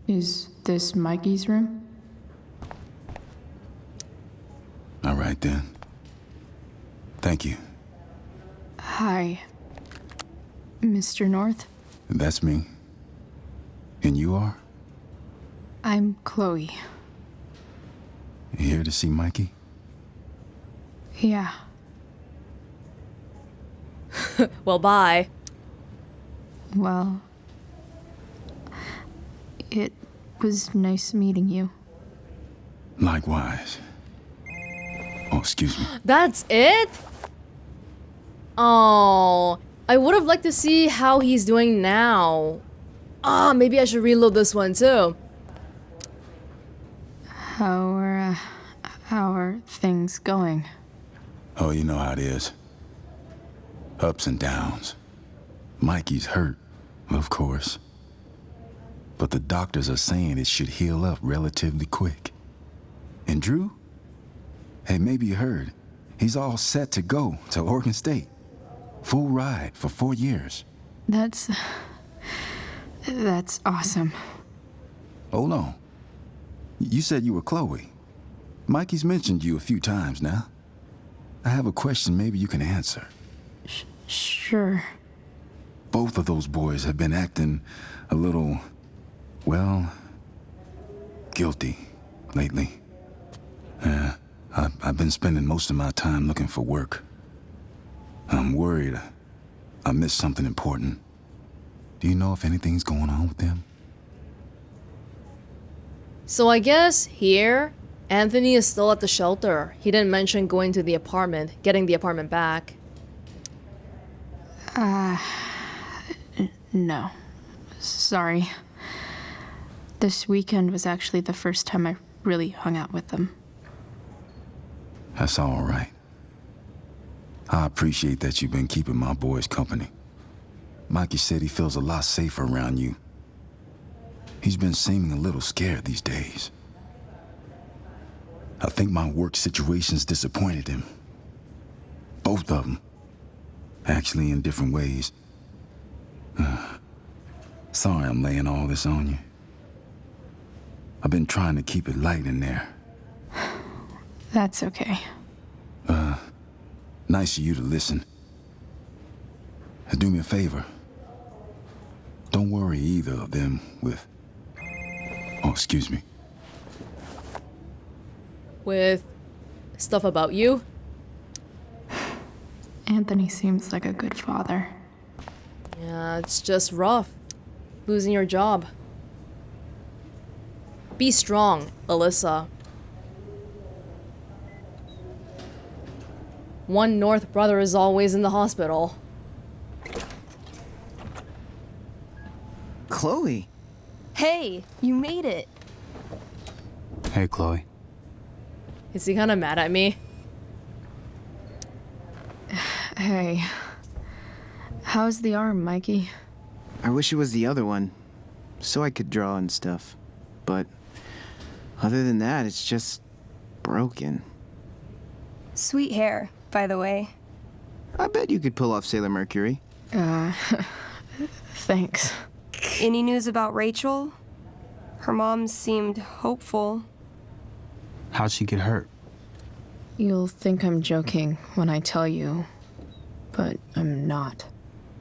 Is this Mikey's room? All right then. Thank you. Hi, Mr. North. That's me. And you are? I'm Chloe. You here to see Mikey? Yeah. Well, bye. Well, it was nice meeting you. Likewise. Oh, excuse me. That's it? Oh, I would have liked to see how he's doing now. Ah, maybe I should reload this one too. How are things going? Oh, you know how it is. Ups and downs. Mikey's hurt, of course. But the doctors are saying it should heal up relatively quick. And Drew? Hey, maybe you heard. He's all set to go to Oregon State. Full ride for 4 years. That's awesome. Hold on. You said you were Chloe. Mikey's mentioned you a few times now. I have a question maybe you can answer. Sure. Both of those boys have been acting a little, well, guilty lately. I've been spending most of my time looking for work. I'm worried I missed something important. Do you know if anything's going on with them? So I guess here, Anthony is still at the shelter. He didn't mention going to the apartment, getting the apartment back. No. Sorry. This weekend was actually the first time I really hung out with them. That's all right. I appreciate that you've been keeping my boys company. Mikey said he feels a lot safer around you. He's been seeming a little scared these days. I think my work situation's disappointed him. Both of them. Actually, in different ways. Sorry I'm laying all this on you. I've been trying to keep it light in there. That's okay. Nice of you to listen. Do me a favor. Don't worry either of them with... Oh, excuse me. With stuff about you? Anthony seems like a good father. Yeah, it's just rough. Losing your job. Be strong, Alyssa. One North brother is always in the hospital. Chloe. Hey, you made it. Hey, Chloe. Is he kinda mad at me? Hey. How's the arm, Mikey? I wish it was the other one, so I could draw and stuff. But other than that, it's just broken. Sweet hair, by the way. I bet you could pull off Sailor Mercury. Thanks. Any news about Rachel? Her mom seemed hopeful. How'd she get hurt? You'll think I'm joking when I tell you, but I'm not.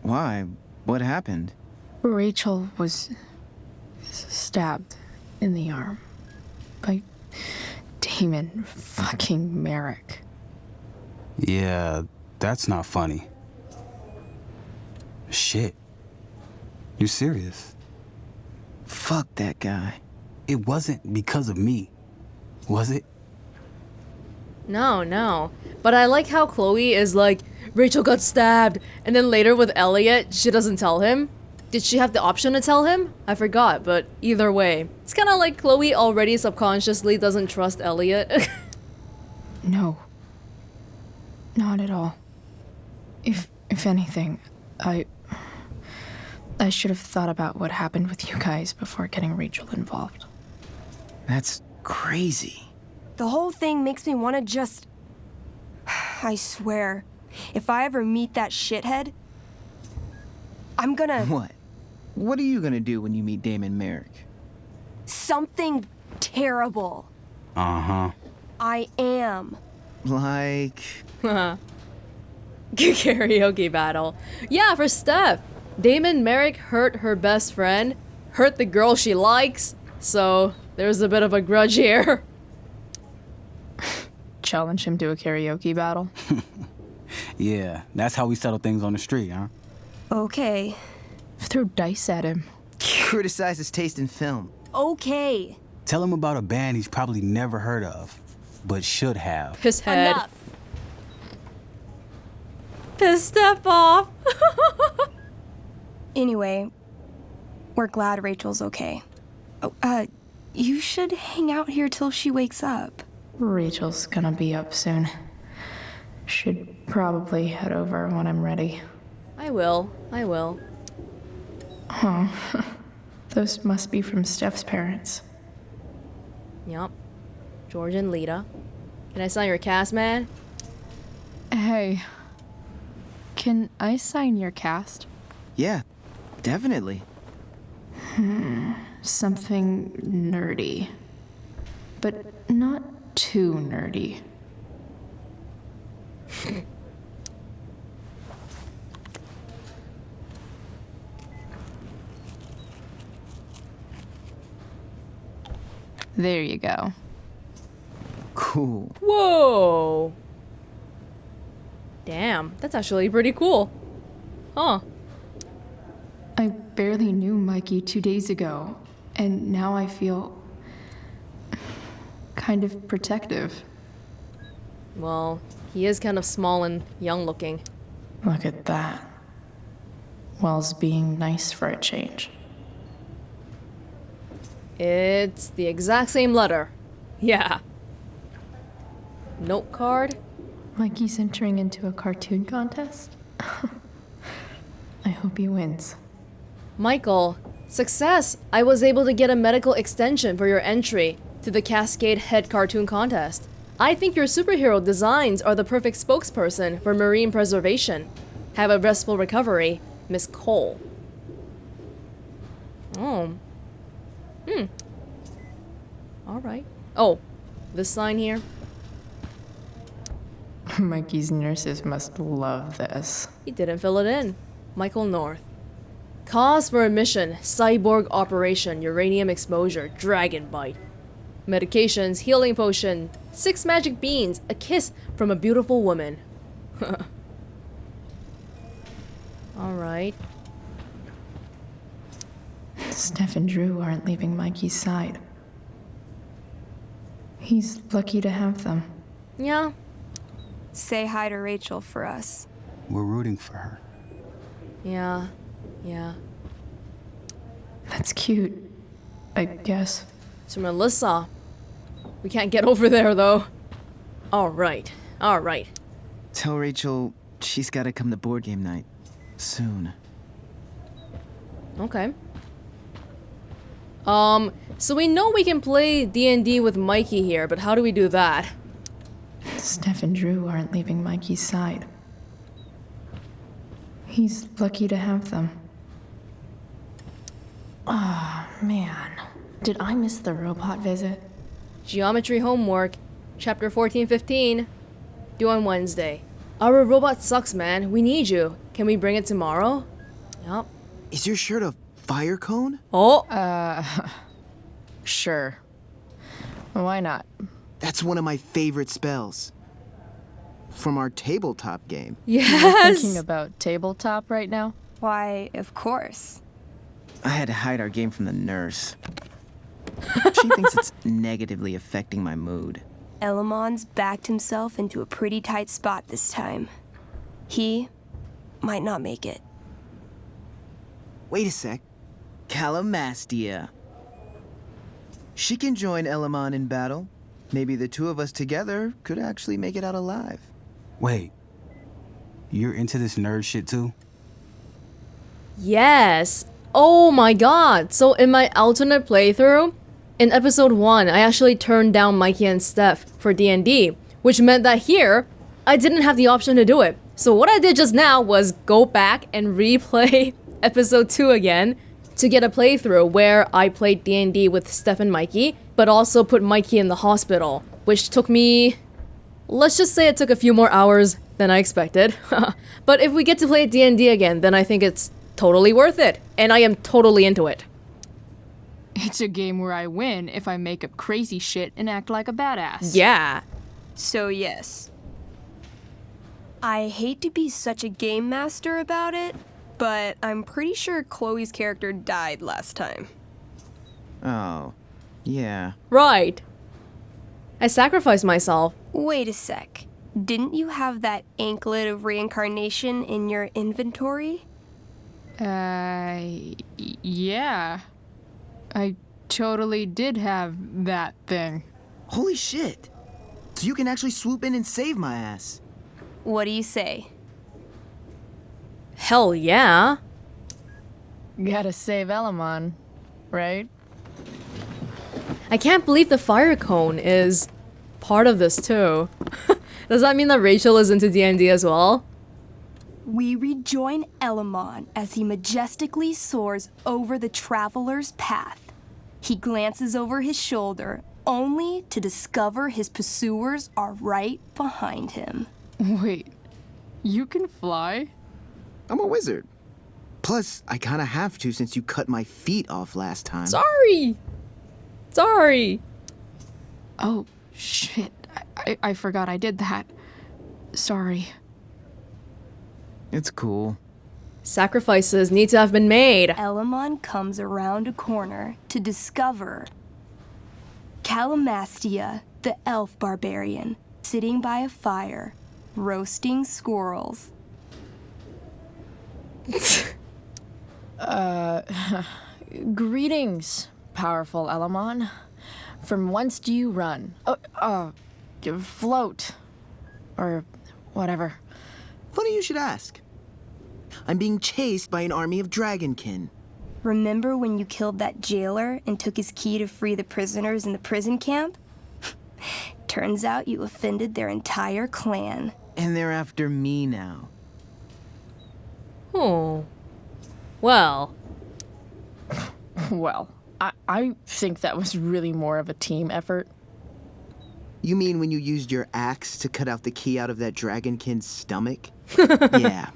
Why? What happened? Rachel was stabbed in the arm by Damon fucking Merrick. Yeah, that's not funny. Shit. You serious? Fuck that guy. It wasn't because of me, was it? No. But I like how Chloe is like, Rachel got stabbed, and then later with Elliot, she doesn't tell him. Did she have the option to tell him? I forgot, but either way. It's kinda like Chloe already subconsciously doesn't trust Elliot. No. Not at all. If anything, I should have thought about what happened with you guys before getting Rachel involved. That's crazy. The whole thing makes me want to just... I swear, if I ever meet that shithead, I'm gonna... What? What are you gonna do when you meet Damon Merrick? Something terrible. Uh-huh. I am. Like... Karaoke battle. Yeah, for Steph. Damon Merrick hurt her best friend, hurt the girl she likes, so there's a bit of a grudge here. Challenge him to a karaoke battle? Yeah, that's how we settle things on the street, huh? Okay. Throw dice at him. Criticize his taste in film. Okay. Tell him about a band he's probably never heard of, but should have. His head. Enough. Piss Steph off. Anyway, we're glad Rachel's okay. Oh, you should hang out here till she wakes up. Rachel's gonna be up soon. Should probably head over when I'm ready. I will. Oh, those must be from Steph's parents. Yup. George and Lita. Can I sign your cast, man? Hey, can I sign your cast? Yeah, definitely. Something nerdy. But not too nerdy. There you go. Cool. Whoa. Damn, that's actually pretty cool. Huh. I barely knew Mikey 2 days ago, and now I feel kind of protective. Well, he is kind of small and young looking. Look at that. Wells being nice for a change. It's the exact same letter. Yeah. Note card? Mikey's entering into a cartoon contest? I hope he wins. Michael, success! I was able to get a medical extension for your entry to the Cascade Head Cartoon Contest. I think your superhero designs are the perfect spokesperson for marine preservation. Have a restful recovery, Miss Cole. Oh. Alright. Oh, this sign here? Mikey's nurses must love this. He didn't fill it in. Michael North. Cause for admission, cyborg operation, uranium exposure, dragon bite. Medications, healing potion, 6 magic beans, a kiss from a beautiful woman. Alright. Steph and Drew aren't leaving Mikey's side. He's lucky to have them. Yeah. Say hi to Rachel for us. We're rooting for her. Yeah. That's cute, I guess. It's from Alyssa. We can't get over there, though. Alright. Tell Rachel she's gotta come to board game night. Soon. Okay. So we know we can play D&D with Mikey here, but how do we do that? Steph and Drew aren't leaving Mikey's side. He's lucky to have them. Ah, man. Did I miss the robot visit? Geometry homework, chapter 14-15, due on Wednesday. Our robot sucks, man. We need you. Can we bring it tomorrow? Yup. Is your shirt a fire cone? Oh! Sure. Why not? That's one of my favorite spells. From our tabletop game. Yes! Thinking about tabletop right now? Why, of course. I had to hide our game from the nurse. She thinks it's negatively affecting my mood. Elamon's backed himself into a pretty tight spot this time. He might not make it. Wait a sec. Callamastia. She can join Elamon in battle. Maybe the two of us together could actually make it out alive. Wait. You're into this nerd shit too? Yes! Oh my god! So in my alternate playthrough, in episode 1, I actually turned down Mikey and Steph for D&D, which meant that here, I didn't have the option to do it. So what I did just now was go back and replay episode 2 again, to get a playthrough where I played D&D with Steph and Mikey, but also put Mikey in the hospital, which took me... let's just say it took a few more hours than I expected. But if we get to play D&D again, then I think it's totally worth it, and I am totally into it. It's a game where I win if I make up crazy shit and act like a badass. Yeah. So yes. I hate to be such a game master about it, but I'm pretty sure Chloe's character died last time. Oh, yeah. Right. I sacrificed myself. Wait a sec. Didn't you have that anklet of reincarnation in your inventory? Yeah. I totally did have that thing. Holy shit! So you can actually swoop in and save my ass. What do you say? Hell yeah. Gotta save Elamon, right? I can't believe the fire cone is part of this too. Does that mean that Rachel is into D&D as well? We rejoin Elamon as he majestically soars over the traveler's path. He glances over his shoulder, only to discover his pursuers are right behind him. Wait, you can fly? I'm a wizard. Plus, I kinda have to since you cut my feet off last time. Sorry. Oh, shit. I forgot I did that. Sorry. It's cool. Sacrifices need to have been made. Elamon comes around a corner to discover Callamastia, the elf barbarian, sitting by a fire, roasting squirrels. Greetings, powerful Elamon. From whence do you run? Float. Or whatever. Funny you should ask. I'm being chased by an army of dragonkin. Remember when you killed that jailer and took his key to free the prisoners in the prison camp? Turns out you offended their entire clan. And they're after me now. Oh. Well. Well, I think that was really more of a team effort. You mean when you used your axe to cut out the key out of that dragonkin's stomach? Yeah,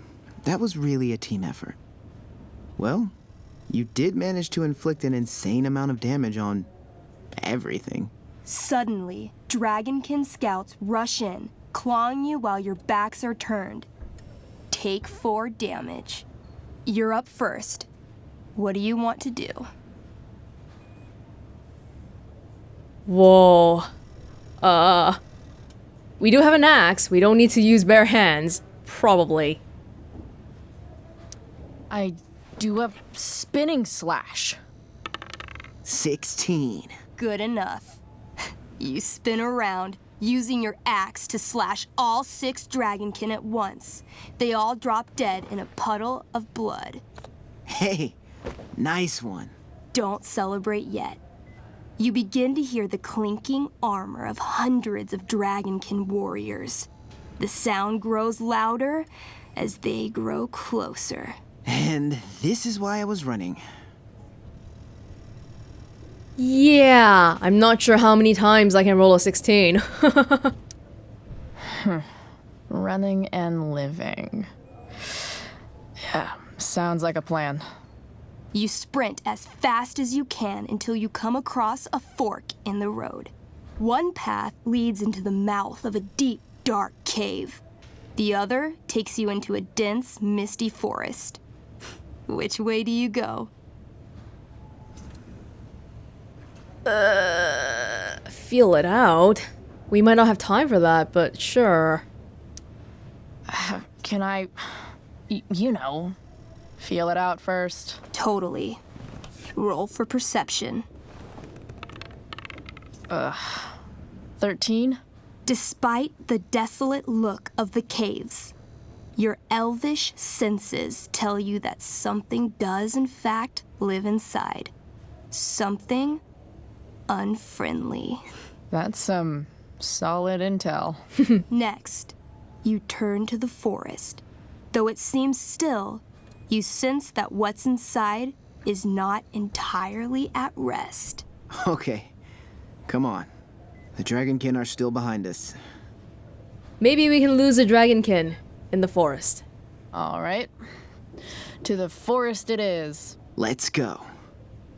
that was really a team effort. Well, you did manage to inflict an insane amount of damage on everything. Suddenly, dragonkin scouts rush in, clawing you while your backs are turned. Take 4 damage. You're up first. What do you want to do? Whoa. We do have an axe. We don't need to use bare hands. Probably. I do a spinning slash. 16. Good enough. You spin around, using your axe to slash all 6 dragonkin at once. They all drop dead in a puddle of blood. Hey, nice one. Don't celebrate yet. You begin to hear the clinking armor of hundreds of dragonkin warriors. The sound grows louder as they grow closer. And this is why I was running. Yeah, I'm not sure how many times I can roll a 16. Running and living. Yeah, sounds like a plan. You sprint as fast as you can until you come across a fork in the road. One path leads into the mouth of a deep, dark cave. The other takes you into a dense, misty forest. Which way do you go? Feel it out. We might not have time for that, but sure. Can I, you know, feel it out first? Totally. Roll for perception. 13? Despite the desolate look of the caves, your elvish senses tell you that something does in fact live inside. Something unfriendly. That's some solid intel. Next, you turn to the forest. Though it seems still, you sense that what's inside is not entirely at rest. Okay, come on. The Dragonkin are still behind us. Maybe we can lose a dragonkin in the forest. All right. To the forest it is. Let's go.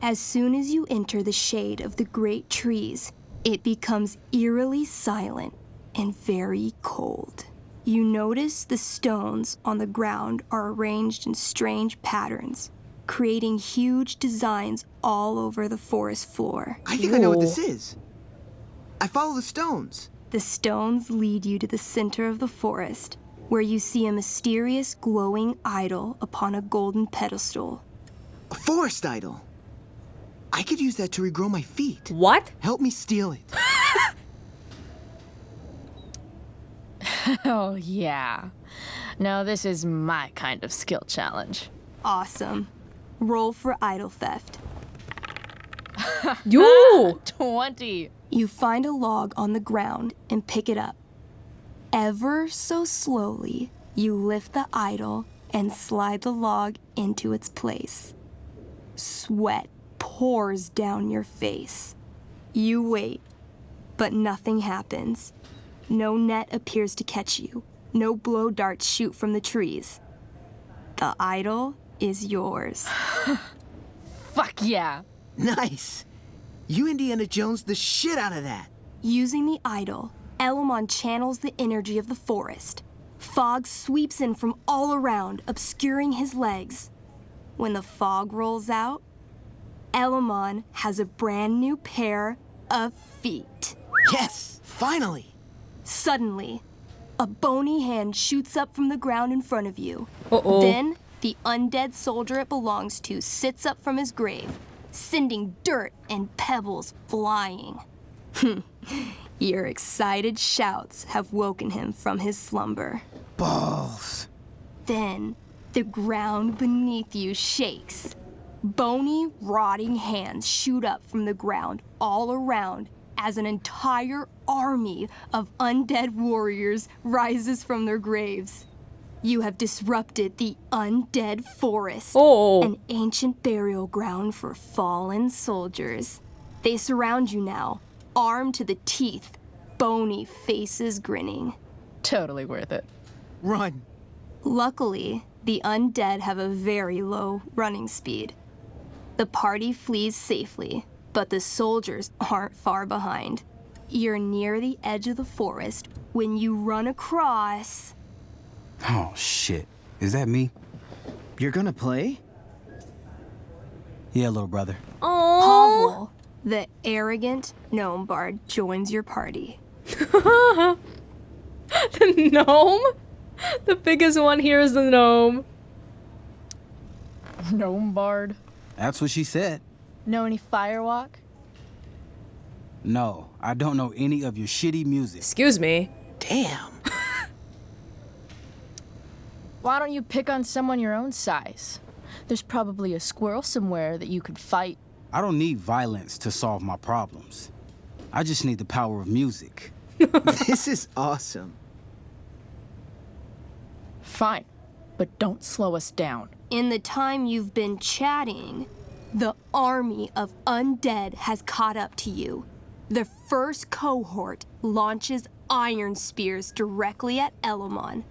As soon as you enter the shade of the great trees, it becomes eerily silent and very cold. You notice the stones on the ground are arranged in strange patterns, creating huge designs all over the forest floor. I think I know what this is. I follow the stones. The stones lead you to the center of the forest, where you see a mysterious glowing idol upon a golden pedestal. A forest idol. I could use that to regrow my feet. What? Help me steal it. Oh, yeah. Now this is my kind of skill challenge. Awesome. Roll for idol theft. You! 20. You find a log on the ground and pick it up. Ever so slowly, you lift the idol and slide the log into its place. Sweat pours down your face. You wait, but nothing happens. No net appears to catch you. No blow darts shoot from the trees. The idol is yours. Fuck yeah. Nice. You Indiana Jones the shit out of that. Using the idol, Elamon channels the energy of the forest. Fog sweeps in from all around, obscuring his legs. When the fog rolls out, Elamon has a brand new pair of feet. Yes, finally. Suddenly, a bony hand shoots up from the ground in front of you. Uh-oh. Then, the undead soldier it belongs to sits up from his grave, sending dirt and pebbles flying. Your excited shouts have woken him from his slumber. Balls. Then, the ground beneath you shakes. Bony, rotting hands shoot up from the ground all around as an entire army of undead warriors rises from their graves. You have disrupted the undead forest, an ancient burial ground for fallen soldiers. They surround you now, armed to the teeth, bony faces grinning. Totally worth it. Run. Luckily, the undead have a very low running speed. The party flees safely, but the soldiers aren't far behind. You're near the edge of the forest when you run across... Oh, shit. Is that me? You're gonna play? Yeah, little brother. Pavel, the arrogant gnome bard, joins your party. The gnome? The biggest one here is the gnome. Gnome bard. That's what she said. Know any firewalk? No, I don't know any of your shitty music. Excuse me. Damn. Why don't you pick on someone your own size? There's probably a squirrel somewhere that you could fight. I don't need violence to solve my problems. I just need the power of music. This is awesome. Fine, but don't slow us down. In the time you've been chatting, the army of undead has caught up to you. The first cohort launches iron spears directly at Elamon.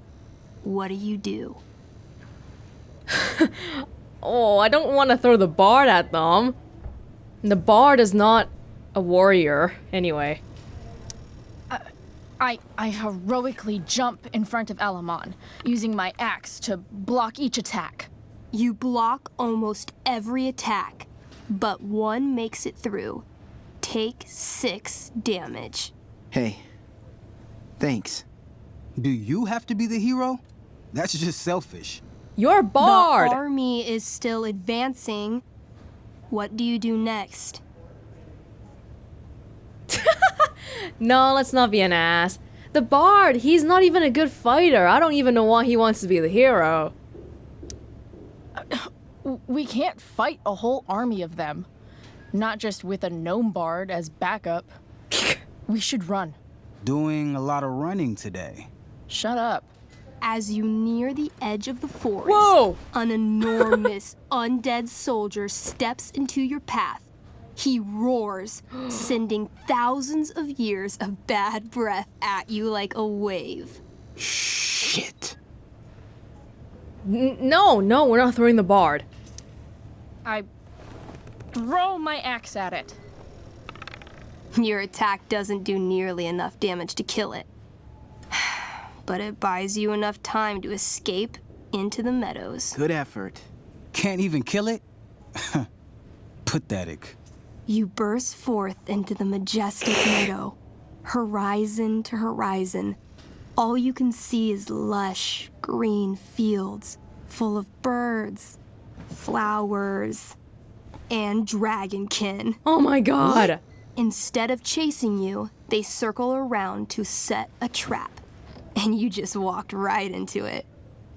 What do? Oh, I don't want to throw the bard at them. The bard is not a warrior, anyway. I heroically jump in front of Elamon, using my axe to block each attack. You block almost every attack, but one makes it through. Take 6 damage. Hey, thanks. Do you have to be the hero? That's just selfish. You're a bard! The army is still advancing. What do you do next? No, let's not be an ass. The bard, he's not even a good fighter. I don't even know why he wants to be the hero. We can't fight a whole army of them. Not just with a gnome bard as backup. We should run. Doing a lot of running today. Shut up. As you near the edge of the forest, Whoa! an enormous undead soldier steps into your path. He roars, sending thousands of years of bad breath at you like a wave. Shit. No, we're not throwing the bard. I throw my axe at it. Your attack doesn't do nearly enough damage to kill it. But it buys you enough time to escape into the meadows. Good effort. Can't even kill it? Pathetic. You burst forth into the majestic meadow, horizon to horizon. All you can see is lush, green fields full of birds, flowers, and dragonkin. Oh my god. Instead of chasing you, they circle around to set a trap. And you just walked right into it.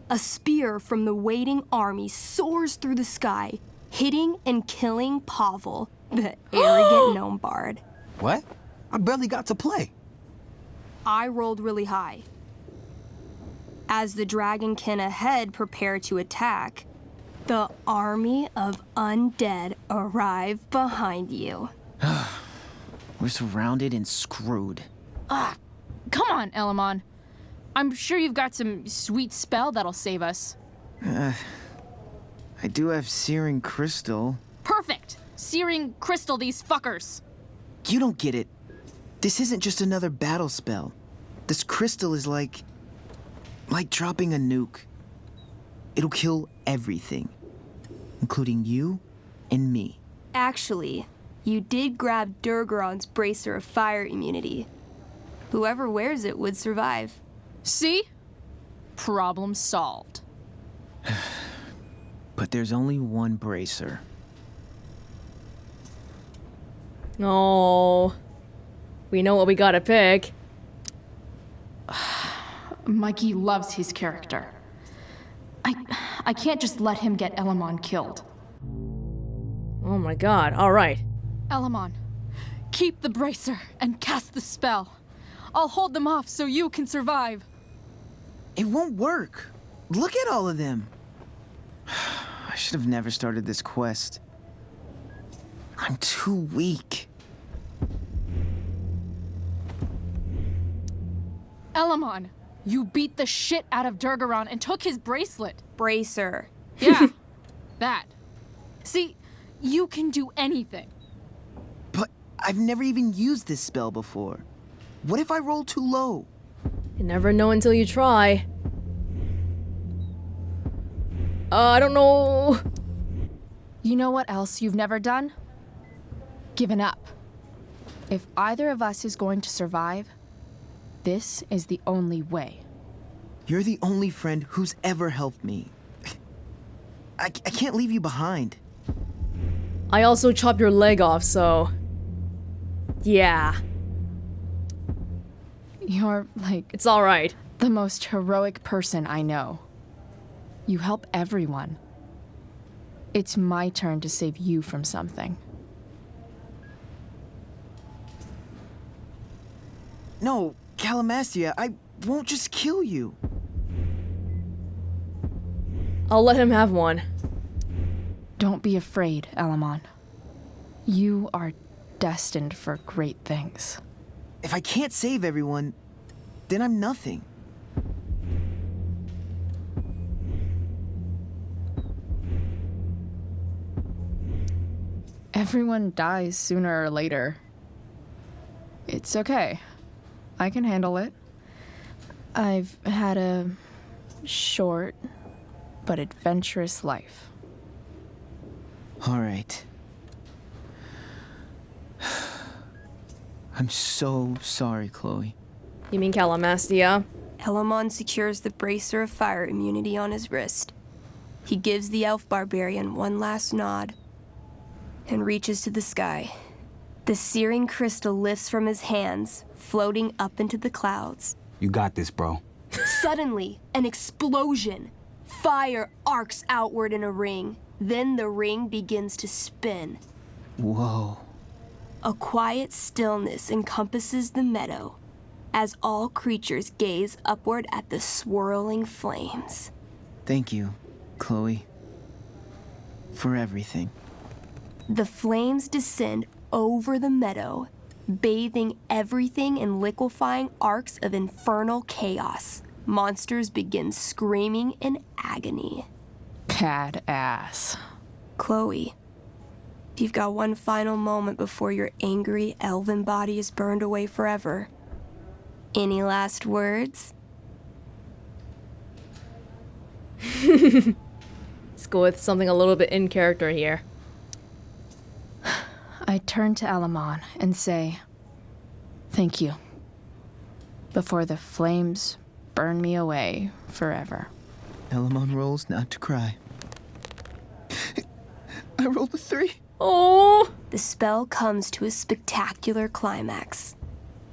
A spear from the waiting army soars through the sky, hitting and killing Pavel, the arrogant gnome bard. What? I barely got to play. I rolled really high. As the dragonkin ahead prepare to attack, the army of undead arrive behind you. We're surrounded and screwed. Come on, Elamon. I'm sure you've got some sweet spell that'll save us. I do have Searing Crystal. Perfect! Searing crystal these fuckers. You don't get it. This isn't just another battle spell. This crystal is like dropping a nuke. It'll kill everything, including you and me. Actually, you did grab Durgaron's bracer of fire immunity. Whoever wears it would survive. See? Problem solved. But there's only one bracer. Oh. We know what we gotta pick. Mikey loves his character. I can't just let him get Elamon killed. Oh my god, alright. Elamon, keep the bracer and cast the spell. I'll hold them off so you can survive. It won't work. Look at all of them. I should have never started this quest. I'm too weak. Elamon, you beat the shit out of Durgaron and took his bracelet. Bracer. Yeah, that. See, you can do anything. But I've never even used this spell before. What if I roll too low? You never know until you try. I don't know. You know what else you've never done? Given up. If either of us is going to survive, this is the only way. You're the only friend who's ever helped me. I can't leave you behind. I also chopped your leg off, so... yeah. You're, like, It's alright. the most heroic person I know. You help everyone. It's my turn to save you from something. No, Callamastia, I won't just kill you. I'll let him have one. Don't be afraid, Elamon. You are destined for great things. If I can't save everyone, then I'm nothing. Everyone dies sooner or later. It's okay. I can handle it. I've had a short but adventurous life. All right. I'm so sorry, Chloe. You mean Callamastia? Elamon secures the bracer of fire immunity on his wrist. He gives the elf barbarian one last nod and reaches to the sky. The searing crystal lifts from his hands, floating up into the clouds. You got this, bro. Suddenly, an explosion. Fire arcs outward in a ring. Then the ring begins to spin. Whoa. A quiet stillness encompasses the meadow as all creatures gaze upward at the swirling flames. Thank you, Chloe, for everything. The flames descend over the meadow, bathing everything in liquefying arcs of infernal chaos. Monsters begin screaming in agony. Badass. Chloe, you've got one final moment before your angry elven body is burned away forever. Any last words? Let's go with something a little bit in character here. I turn to Elamon and say, thank you. Before the flames burn me away forever. Elamon rolls not to cry. I rolled a 3. Oh, The spell comes to a spectacular climax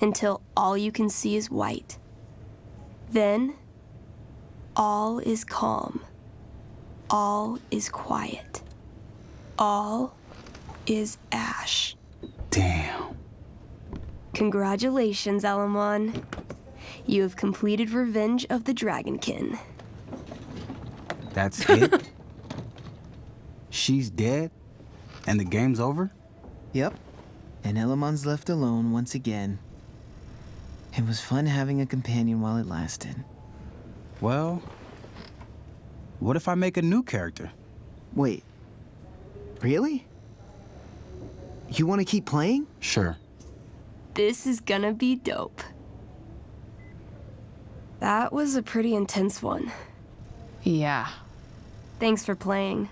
until all you can see is white. Then, all is calm. All is quiet. All is ash. Damn. Congratulations, Elamon. You have completed Revenge of the Dragonkin. That's it? She's dead? And the game's over? Yep. And Elamon's left alone once again. It was fun having a companion while it lasted. Well, what if I make a new character? Wait. Really? You want to keep playing? Sure. This is gonna be dope. That was a pretty intense one. Yeah. Thanks for playing.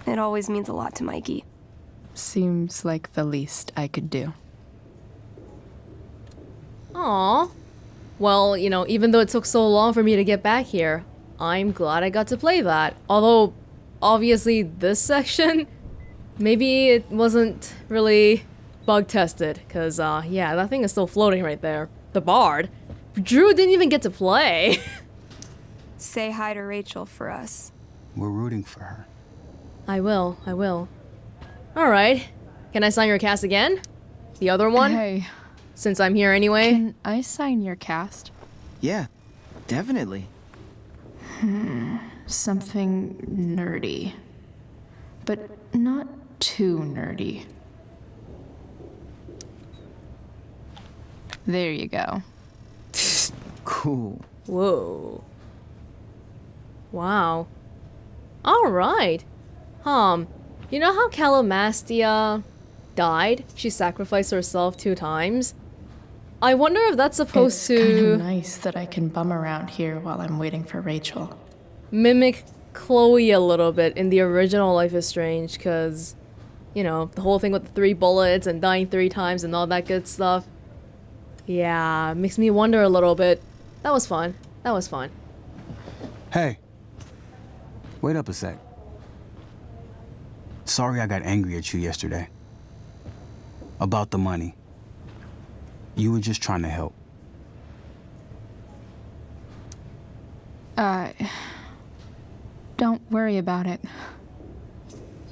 It always means a lot to Mikey. Seems like the least I could do. aw. Well, you know, even though it took so long for me to get back here, I'm glad I got to play that. Although, obviously, this section, maybe it wasn't really bug tested, because, yeah, that thing is still floating right there. The bard. Drew didn't even get to play. Say hi to Rachel for us. We're rooting for her. I will. Alright. Can I sign your cast again? The other one? Hey, Since I'm here anyway? can I sign your cast? Yeah, definitely. Something nerdy. But not too nerdy. There you go. Cool. Whoa. Wow. Alright. You know how Callamastia died? She sacrificed herself 2 times? I wonder if that's supposed It's kind to of nice that I can bum around here while I'm waiting for Rachel. mimic Chloe a little bit in the original Life is Strange, because, you know, the whole thing with the 3 bullets and dying 3 times and all that good stuff. Yeah, makes me wonder a little bit. That was fun. Hey. Wait up a sec. Sorry I got angry at you yesterday. About the money. You were just trying to help. Don't worry about it.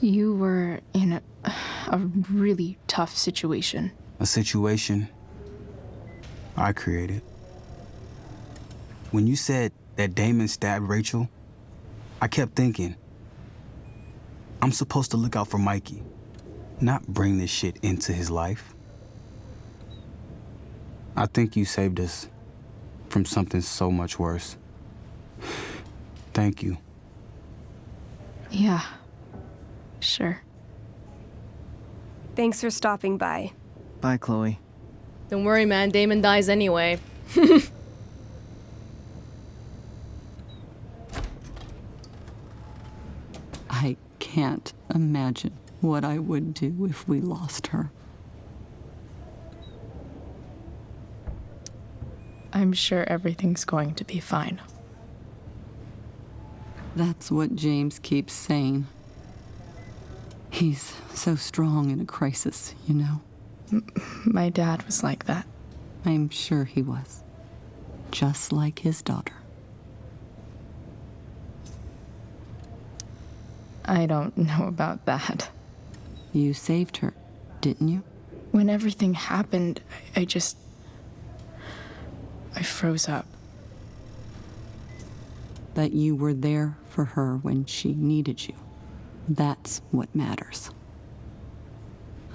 You were in a really tough situation. A situation I created. When you said that Damon stabbed Rachel, I kept thinking, I'm supposed to look out for Mikey, not bring this shit into his life. I think you saved us from something so much worse. Thank you. Yeah, sure. Thanks for stopping by. Bye, Chloe. Don't worry, man. Damon dies anyway. I can't imagine what I would do if we lost her. I'm sure everything's going to be fine. That's what James keeps saying. He's so strong in a crisis, you know? My dad was like that. I'm sure he was. Just like his daughter. I don't know about that. You saved her, didn't you? When everything happened, I just... I froze up. That you were there for her when she needed you. That's what matters.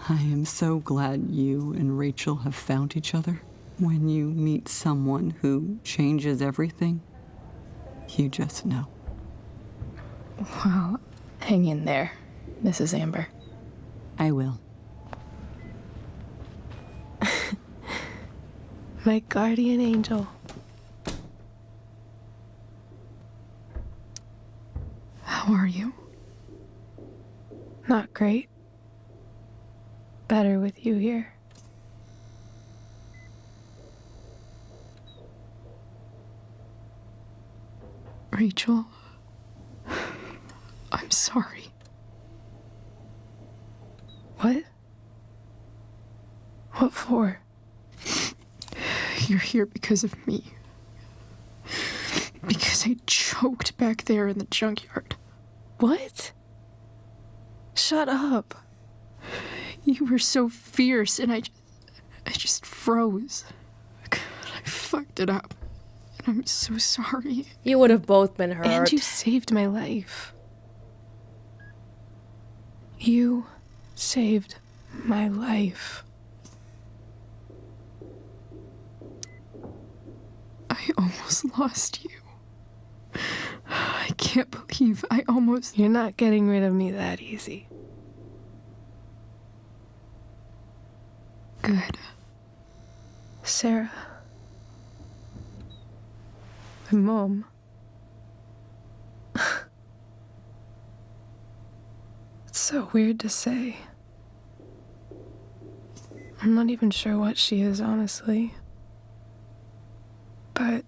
I am so glad you and Rachel have found each other. When you meet someone who changes everything, you just know. Well, hang in there, Mrs. Amber. I will. My guardian angel. How are you? Not great. Better with you here. Rachel, I'm sorry. What? What for? You're here because of me. Because I choked back there in the junkyard. What? Shut up. You were so fierce and I just froze. I fucked it up. And I'm so sorry. You would have both been hurt. And you saved my life. You saved my life. I almost lost you. I can't believe I almost... You're not getting rid of me that easy. Good. Sarah. My mom. It's so weird to say. I'm not even sure what she is, honestly. But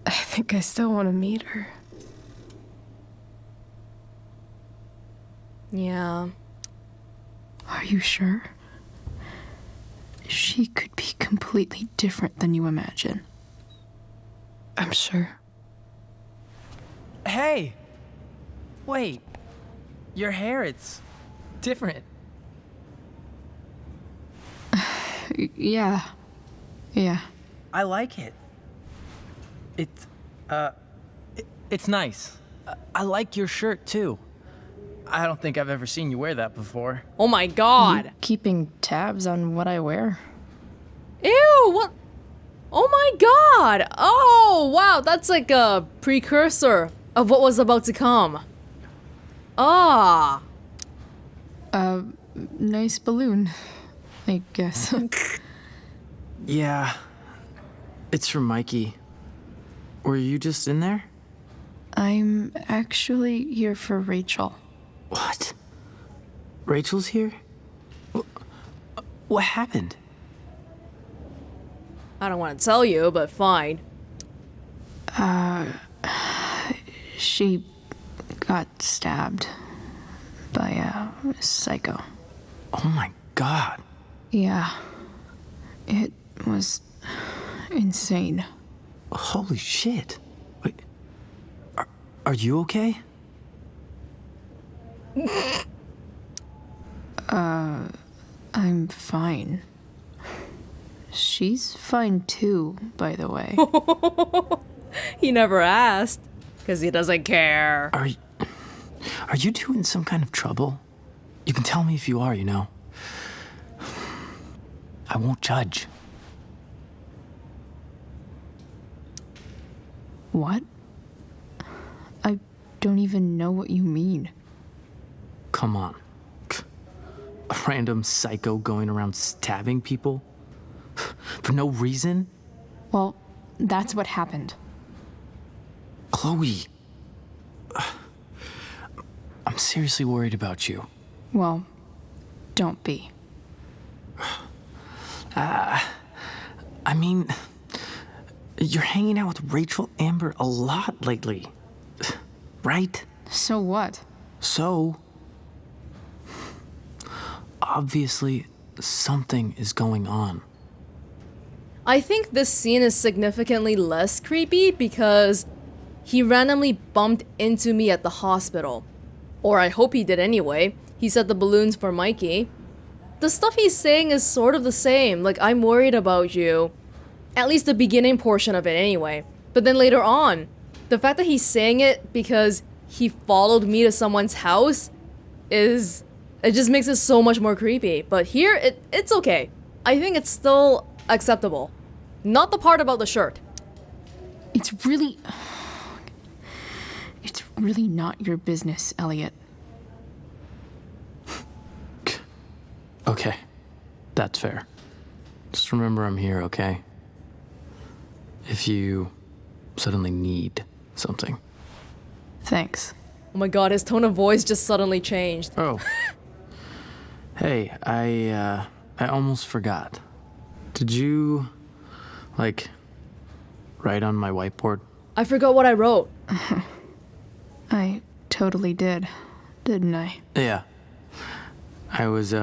I think I still want to meet her. Yeah. Are you sure? She could be completely different than you imagine. I'm sure. Hey! Wait. Your hair, it's different. Yeah. I like it. It's nice. I like your shirt, too. I don't think I've ever seen you wear that before. Oh my god. You keeping tabs on what I wear? Ew, what? Oh my god. Oh, wow, that's like a precursor of what was about to come. Ah. Nice balloon, I guess. Yeah. It's from Mikey. Were you just in there? I'm actually here for Rachel. What? Rachel's here? What happened? I don't want to tell you, but fine. She got stabbed by a psycho. Oh my god. Yeah. It was insane. Holy shit. Wait. Are you okay? I'm fine. She's fine too, by the way. He never asked, because he doesn't care. Are you two in some kind of trouble? You can tell me if you are, you know. I won't judge. What? I don't even know what you mean. Come on. A random psycho going around stabbing people? For no reason? Well, that's what happened. Chloe. I'm seriously worried about you. Well, don't be. I mean, you're hanging out with Rachel Amber a lot lately. Right? So what? So, obviously, something is going on. I think this scene is significantly less creepy because he randomly bumped into me at the hospital. Or I hope he did anyway. He said the balloon's for Mikey. The stuff he's saying is sort of the same, like I'm worried about you. At least the beginning portion of it anyway. But then later on, the fact that he's saying it because he followed me to someone's house is... It just makes it so much more creepy. But here, it's okay. I think it's still acceptable. Not the part about the shirt. It's really not your business, Elliot. Okay. That's fair. Just remember I'm here, okay? If you suddenly need something. Thanks. Oh my god, his tone of voice just suddenly changed. Oh. Hey, I almost forgot. Did you, like, write on my whiteboard? I forgot what I wrote. I totally did, didn't I? Yeah. I was,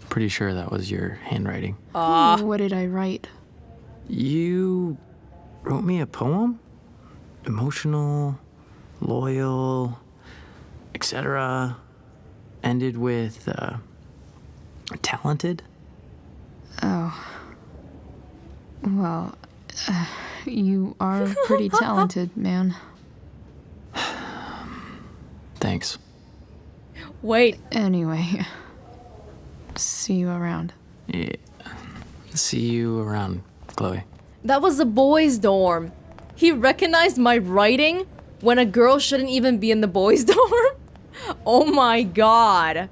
pretty sure that was your handwriting. What did I write? You wrote me a poem? Emotional, loyal, etc. Ended with, talented? Oh. Well, you are pretty talented, man. Thanks. Wait. Anyway, see you around. Yeah. See you around, Chloe. That was the boys' dorm. He recognized my writing when a girl shouldn't even be in the boys' dorm? Oh my god.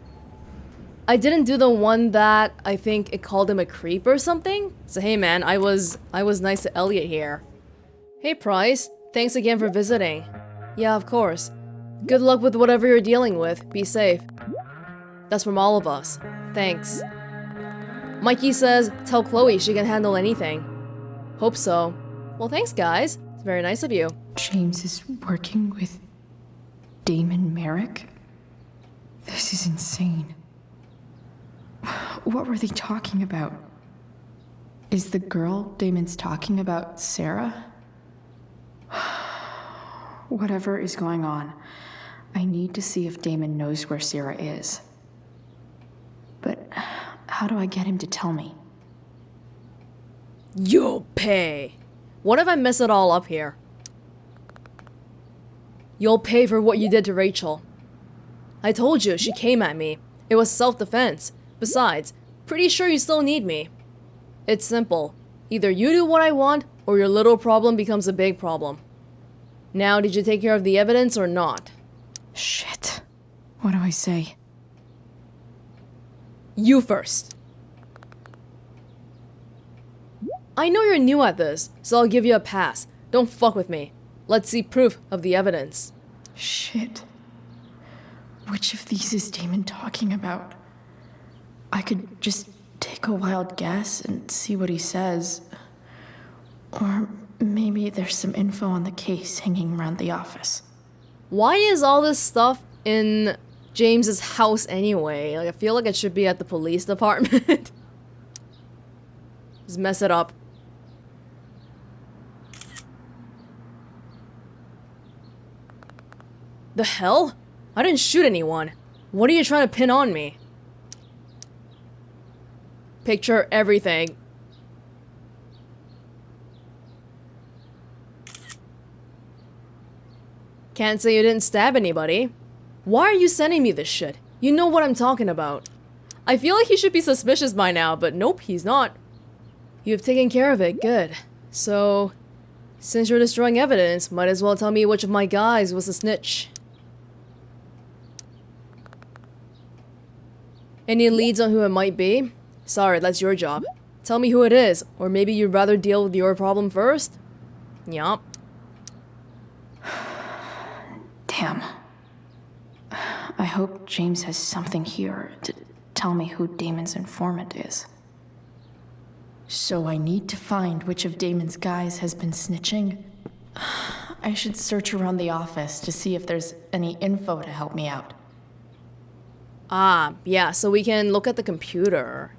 I didn't do the one that I think it called him a creep or something. So hey man, I was nice to Elliot here. Hey Price, thanks again for visiting. Yeah, of course. Good luck with whatever you're dealing with. Be safe. That's from all of us. Thanks. Mikey says, tell Chloe she can handle anything. Hope so. Well, thanks guys. It's very nice of you. James is working with Damon Merrick? This is insane. What were they talking about? Is the girl Damon's talking about Sarah? Whatever is going on, I need to see if Damon knows where Sarah is. But how do I get him to tell me? You'll pay. What if I mess it all up here? You'll pay for what you did to Rachel. I told you, she came at me. It was self-defense. Besides, pretty sure you still need me. It's simple. Either you do what I want, or your little problem becomes a big problem. Now, did you take care of the evidence or not? Shit. What do I say? You first. I know you're new at this, so I'll give you a pass. Don't fuck with me. Let's see proof of the evidence. Shit. Which of these is Damon talking about? I could just take a wild guess and see what he says. Or maybe there's some info on the case hanging around the office. Why is all this stuff in James's house anyway? Like, I feel like it should be at the police department. Just mess it up. The hell? I didn't shoot anyone. What are you trying to pin on me? Picture everything. Can't say you didn't stab anybody. Why are you sending me this shit? You know what I'm talking about. I feel like he should be suspicious by now, but nope, he's not. You've taken care of it, good. So, since you're destroying evidence, might as well tell me which of my guys was the snitch. Any leads on who it might be? Sorry, that's your job. Tell me who it is, or maybe you'd rather deal with your problem first? Yup. Damn. I hope James has something here to tell me who Damon's informant is. So I need to find which of Damon's guys has been snitching. I should search around the office to see if there's any info to help me out. Ah, yeah, so we can look at the computer.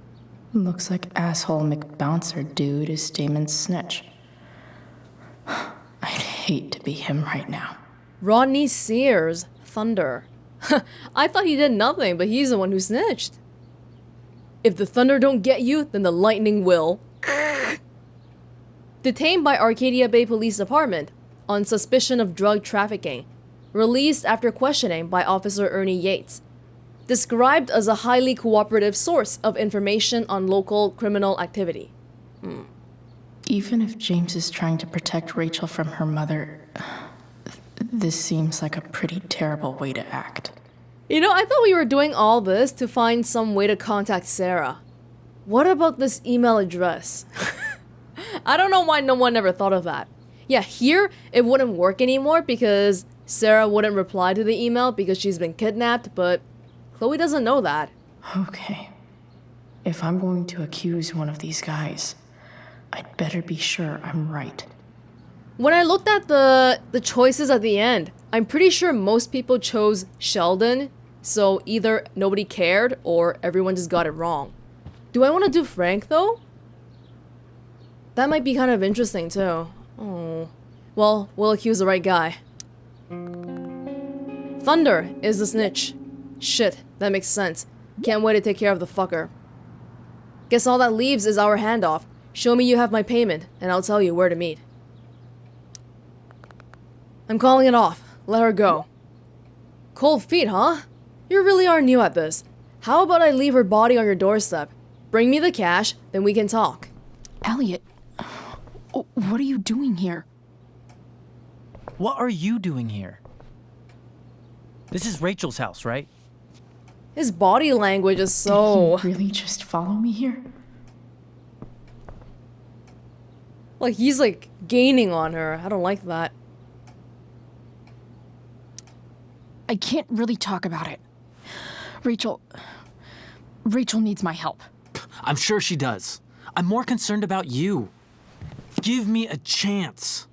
Looks like asshole McBouncer dude is Damon's snitch. I'd hate to be him right now. Rodney Sears, Thunder. I thought he did nothing, but he's the one who snitched. If the thunder don't get you, then the lightning will. detained by Arcadia Bay Police Department on suspicion of drug trafficking, released after questioning by Officer Ernie Yates. Described as a highly cooperative source of information on local criminal activity. Even if James is trying to protect Rachel from her mother, this seems like a pretty terrible way to act. You know, I thought we were doing all this to find some way to contact Sarah. What about this email address? I don't know why no one ever thought of that. Yeah, here it wouldn't work anymore because Sarah wouldn't reply to the email because she's been kidnapped, but Chloe doesn't know that. Okay. If I'm going to accuse one of these guys, I'd better be sure I'm right. When I looked at the choices at the end, I'm pretty sure most people chose Sheldon, so either nobody cared or everyone just got it wrong. Do I want to do Frank though? That might be kind of interesting too. Oh. Well, we'll accuse the right guy. Thunder is the snitch. Shit, that makes sense. Can't wait to take care of the fucker. Guess all that leaves is our handoff. Show me you have my payment, and I'll tell you where to meet. I'm calling it off. Let her go. Cold feet, huh? You really are new at this. How about I leave her body on your doorstep? Bring me the cash, then we can talk. Elliot, what are you doing here? What are you doing here? This is Rachel's house, right? His body language is so... Did he really just follow me here? Like, he's like gaining on her. I don't like that. I can't really talk about it. Rachel needs my help. I'm sure she does. I'm more concerned about you. Give me a chance.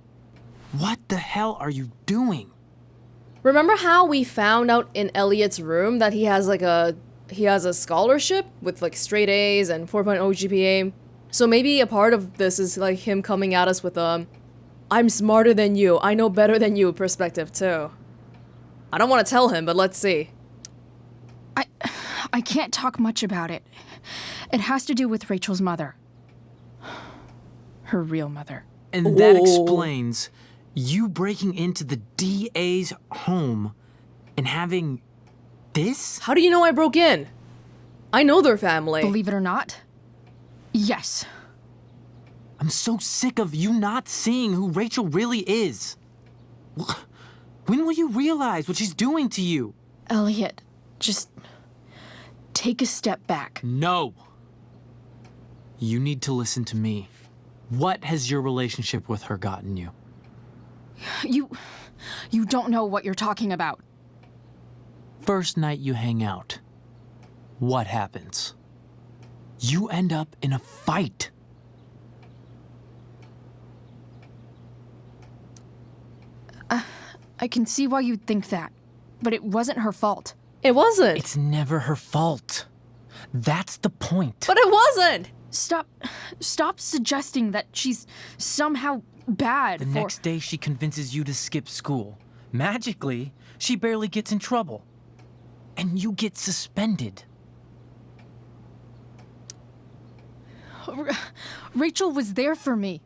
What the hell are you doing? Remember how we found out in Elliot's room that he has a scholarship with like straight A's and 4.0 GPA? So maybe a part of this is like him coming at us with I'm smarter than you, I know better than you perspective too. I don't want to tell him, but let's see. I can't talk much about it. It has to do with Rachel's mother. Her real mother. And that explains you breaking into the DA's home and having this? How do you know I broke in? I know their family. Believe it or not, yes. I'm so sick of you not seeing who Rachel really is. When will you realize what she's doing to you? Elliot, just take a step back. No. You need to listen to me. What has your relationship with her gotten you? You don't know what you're talking about. First night you hang out, what happens? You end up in a fight. I can see why you'd think that, but it wasn't her fault. It wasn't. It's never her fault. That's the point. But it wasn't. Stop suggesting that she's somehow bad. The next day she convinces you to skip school. Magically, she barely gets in trouble. And you get suspended. Rachel was there for me.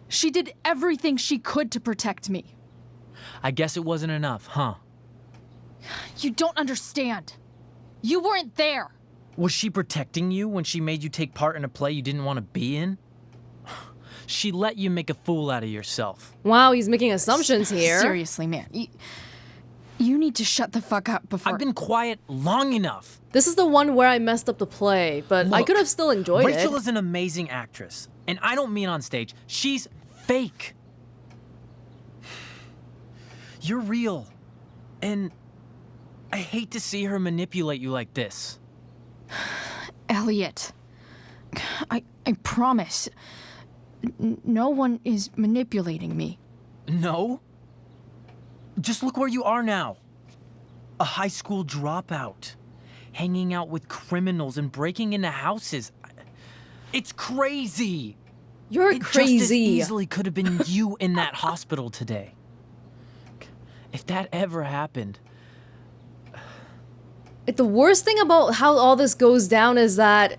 She did everything she could to protect me. I guess it wasn't enough, huh? You don't understand. You weren't there. Was she protecting you when she made you take part in a play you didn't want to be in? She let you make a fool out of yourself. Wow, he's making assumptions here. Seriously, man. You need to shut the fuck up before... I've been quiet long enough. This is the one where I messed up the play, but I could have still enjoyed it. Rachel is an amazing actress. And I don't mean on stage. She's fake. You're real. And I hate to see her manipulate you like this. Elliot, I promise, no one is manipulating me. No? Just look where you are now. A high school dropout. Hanging out with criminals and breaking into houses. It's crazy. You're It crazy. just as easily could have been you in that hospital today. If that ever happened... The worst thing about how all this goes down is that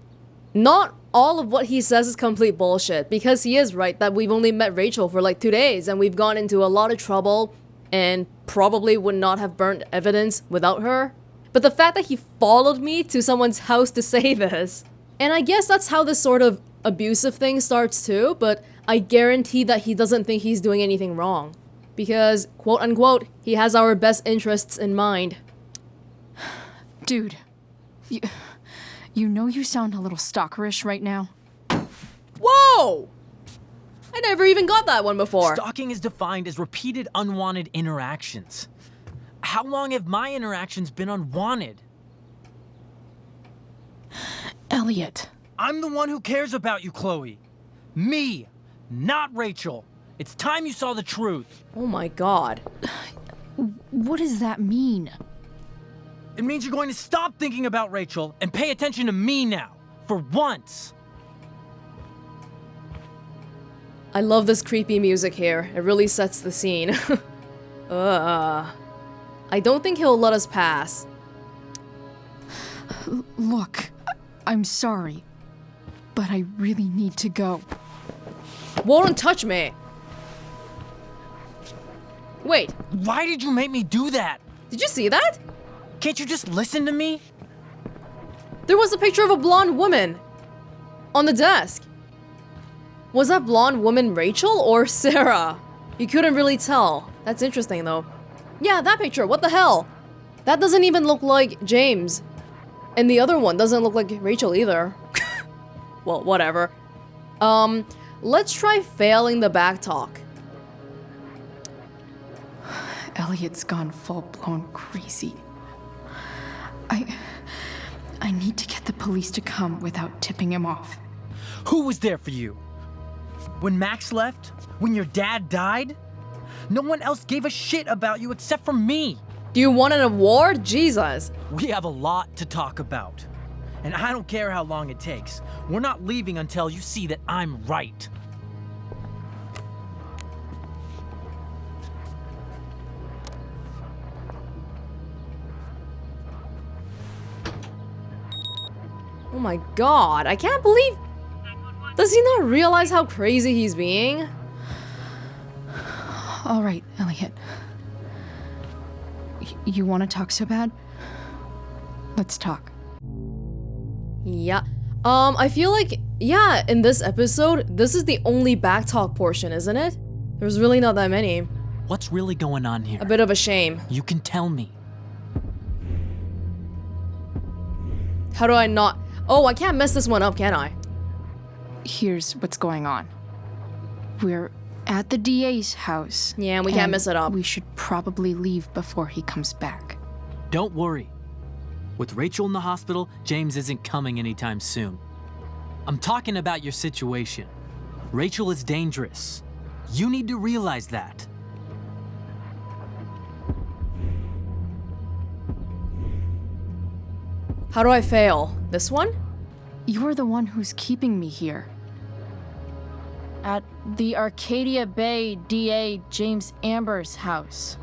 not all of what he says is complete bullshit, because he is right that we've only met Rachel for like 2 days and we've gone into a lot of trouble and probably would not have burnt evidence without her. But the fact that he followed me to someone's house to say this, and I guess that's how this sort of abusive thing starts too, but I guarantee that he doesn't think he's doing anything wrong. Because, quote unquote, he has our best interests in mind. Dude, you know you sound a little stalkerish right now. Whoa! I never even got that one before. Stalking is defined as repeated unwanted interactions. How long have my interactions been unwanted? Elliot. I'm the one who cares about you, Chloe. Me, not Rachel. It's time you saw the truth. Oh my god. What does that mean? It means you're going to stop thinking about Rachel and pay attention to me now, for once. I love this creepy music here. It really sets the scene. I don't think he'll let us pass. Look, I'm sorry, but I really need to go. Won't touch me. Wait, Why did you make me do that? did you see that? Can't you just listen to me? There was a picture of a blonde woman on the desk. Was that blonde woman Rachel or Sarah? You couldn't really tell. That's interesting though. Yeah, that picture, what the hell? That doesn't even look like James. And the other one doesn't look like Rachel either. Well, whatever. Let's try failing the back talk. Elliot's gone full-blown crazy. I need to get the police to come without tipping him off. Who was there for you? When Max left? When your dad died? No one else gave a shit about you except for me. Do you want an award? Jesus. We have a lot to talk about. And I don't care how long it takes. We're not leaving until you see that I'm right. Oh my god, I can't believe... Does he not realize how crazy he's being? All right, Elliot. You want to talk so bad? Let's talk. Yeah. I feel like, yeah, in this episode, this is the only backtalk portion, isn't it? There's really not that many. What's really going on here? A bit of a shame. You can tell me. How do I not... Oh, I can't mess this one up, can I? Here's what's going on. We're at the DA's house. Yeah, we can't and mess it up. We should probably leave before he comes back. Don't worry. With Rachel in the hospital, James isn't coming anytime soon. I'm talking about your situation. Rachel is dangerous. You need to realize that. How do I fail? This one? You're the one who's keeping me here. At the Arcadia Bay DA James Amber's house.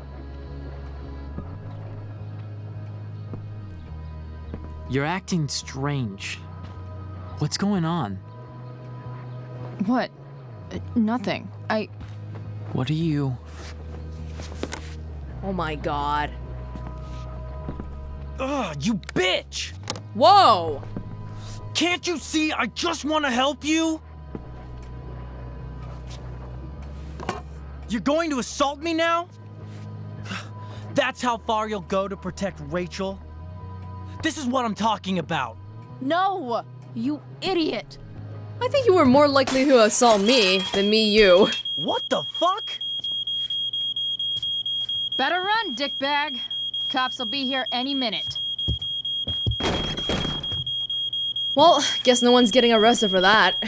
You're acting strange. What's going on? What? Nothing. What are you... Oh my god. Ugh, you bitch! Whoa! Can't you see I just want to help you? You're going to assault me now? That's how far you'll go to protect Rachel? This is what I'm talking about. No! You idiot! I think you were more likely to assault me than me you. What the fuck? Better run, dickbag. Cops will be here any minute. Well, guess no one's getting arrested for that.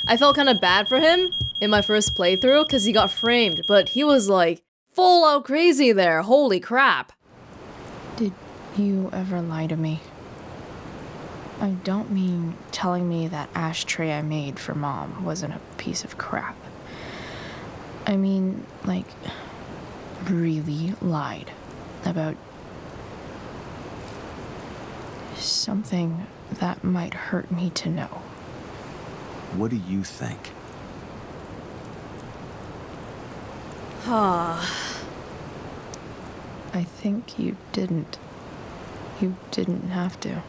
I felt kind of bad for him in my first playthrough because he got framed, but he was like full out crazy there. Holy crap. Did you ever lie to me? I don't mean telling me that ashtray I made for Mom wasn't a piece of crap. I mean, like, really lied about something that might hurt me to know. What do you think? I think you didn't. You didn't have to.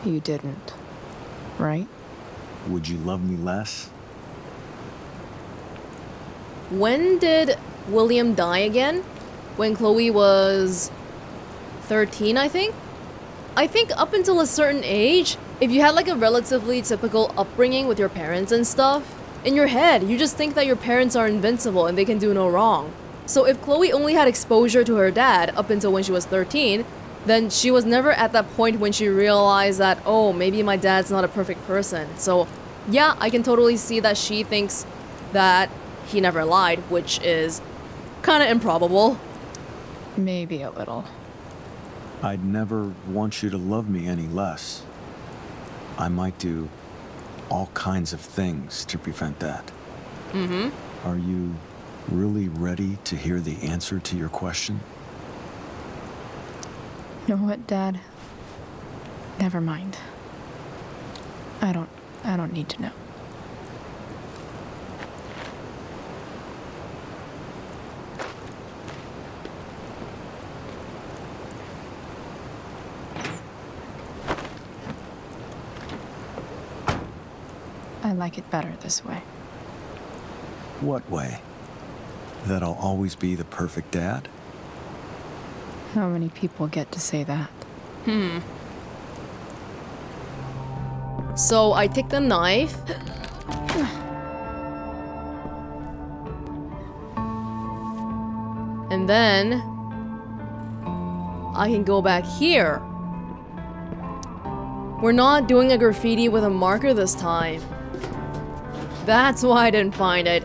You didn't. Right? Would you love me less? When did William die again? When Chloe was 13, I think? I think up until a certain age, if you had like a relatively typical upbringing with your parents and stuff, in your head, you just think that your parents are invincible and they can do no wrong. So if Chloe only had exposure to her dad up until when she was 13, then she was never at that point when she realized that, oh, maybe my dad's not a perfect person. So yeah, I can totally see that she thinks that he never lied, which is kind of improbable. Maybe a little. I'd never want you to love me any less. I might do all kinds of things to prevent that. Mm-hmm. Are you really ready to hear the answer to your question? You know what, Dad? Never mind. I don't need to know. I like it better this way. What way? That I'll always be the perfect dad? How many people get to say that? So I take the knife. And then I can go back here. We're not doing a graffiti with a marker this time. That's why I didn't find it.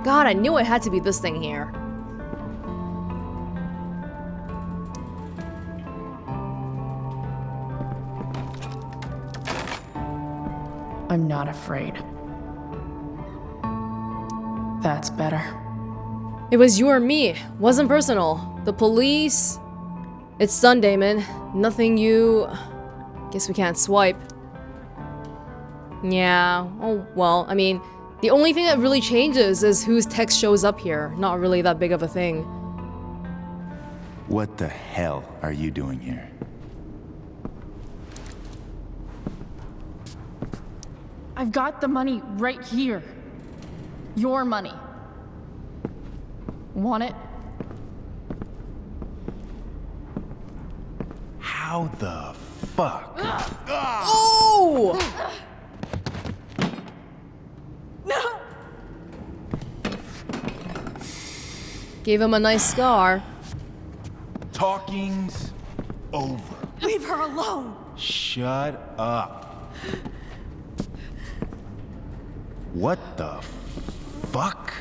God, I knew it had to be this thing here. I'm not afraid. That's better. It was you or me. Wasn't personal. The police... It's Sunday, man. Nothing you... Guess we can't swipe. Yeah, oh well, I mean, the only thing that really changes is whose text shows up here. Not really that big of a thing. What the hell are you doing here? I've got the money right here. Your money. Want it? How the fuck? Oh! No! Gave him a nice scar. Talking's over. Leave her alone! Shut up. What the fuck?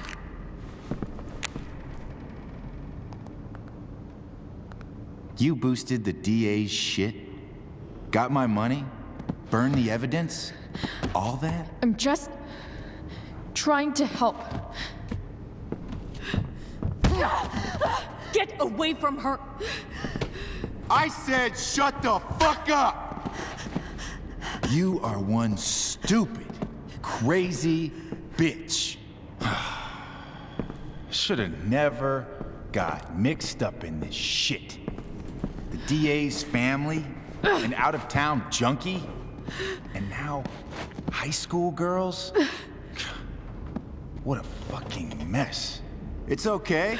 You boosted the DA's shit? Got my money? Burned the evidence? All that? I'm just trying to help. Get away from her! I said shut the fuck up! You are one stupid, crazy bitch. Should've never got mixed up in this shit. The DA's family, an out-of-town junkie, and now high school girls? What a fucking mess. It's okay.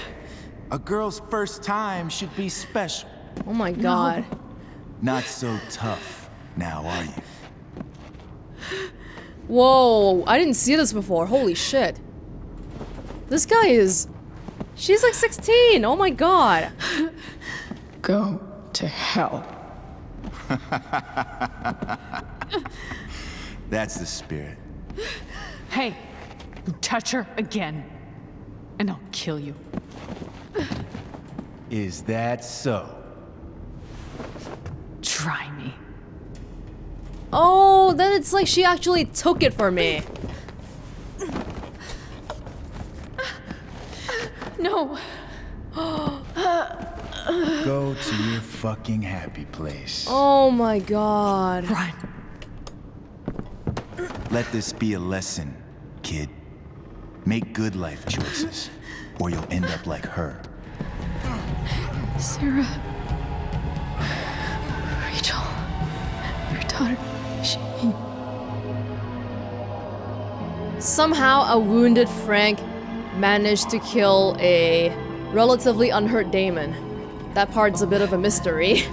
A girl's first time should be special. Oh my god. Not so tough now, are you? Whoa, I didn't see this before. Holy shit. This guy is... She's like 16. Oh my god. Go to hell. That's the spirit. Hey, you touch her again, and I'll kill you. Is that so? Try me. Oh, then it's like she actually took it for me. No. Go to your fucking happy place. Oh my god. Run. Let this be a lesson, kid. Make good life choices, or you'll end up like her. Sarah. Rachel. Your daughter. She. Somehow a wounded Frank managed to kill a relatively unhurt Damon. That part's a bit of a mystery.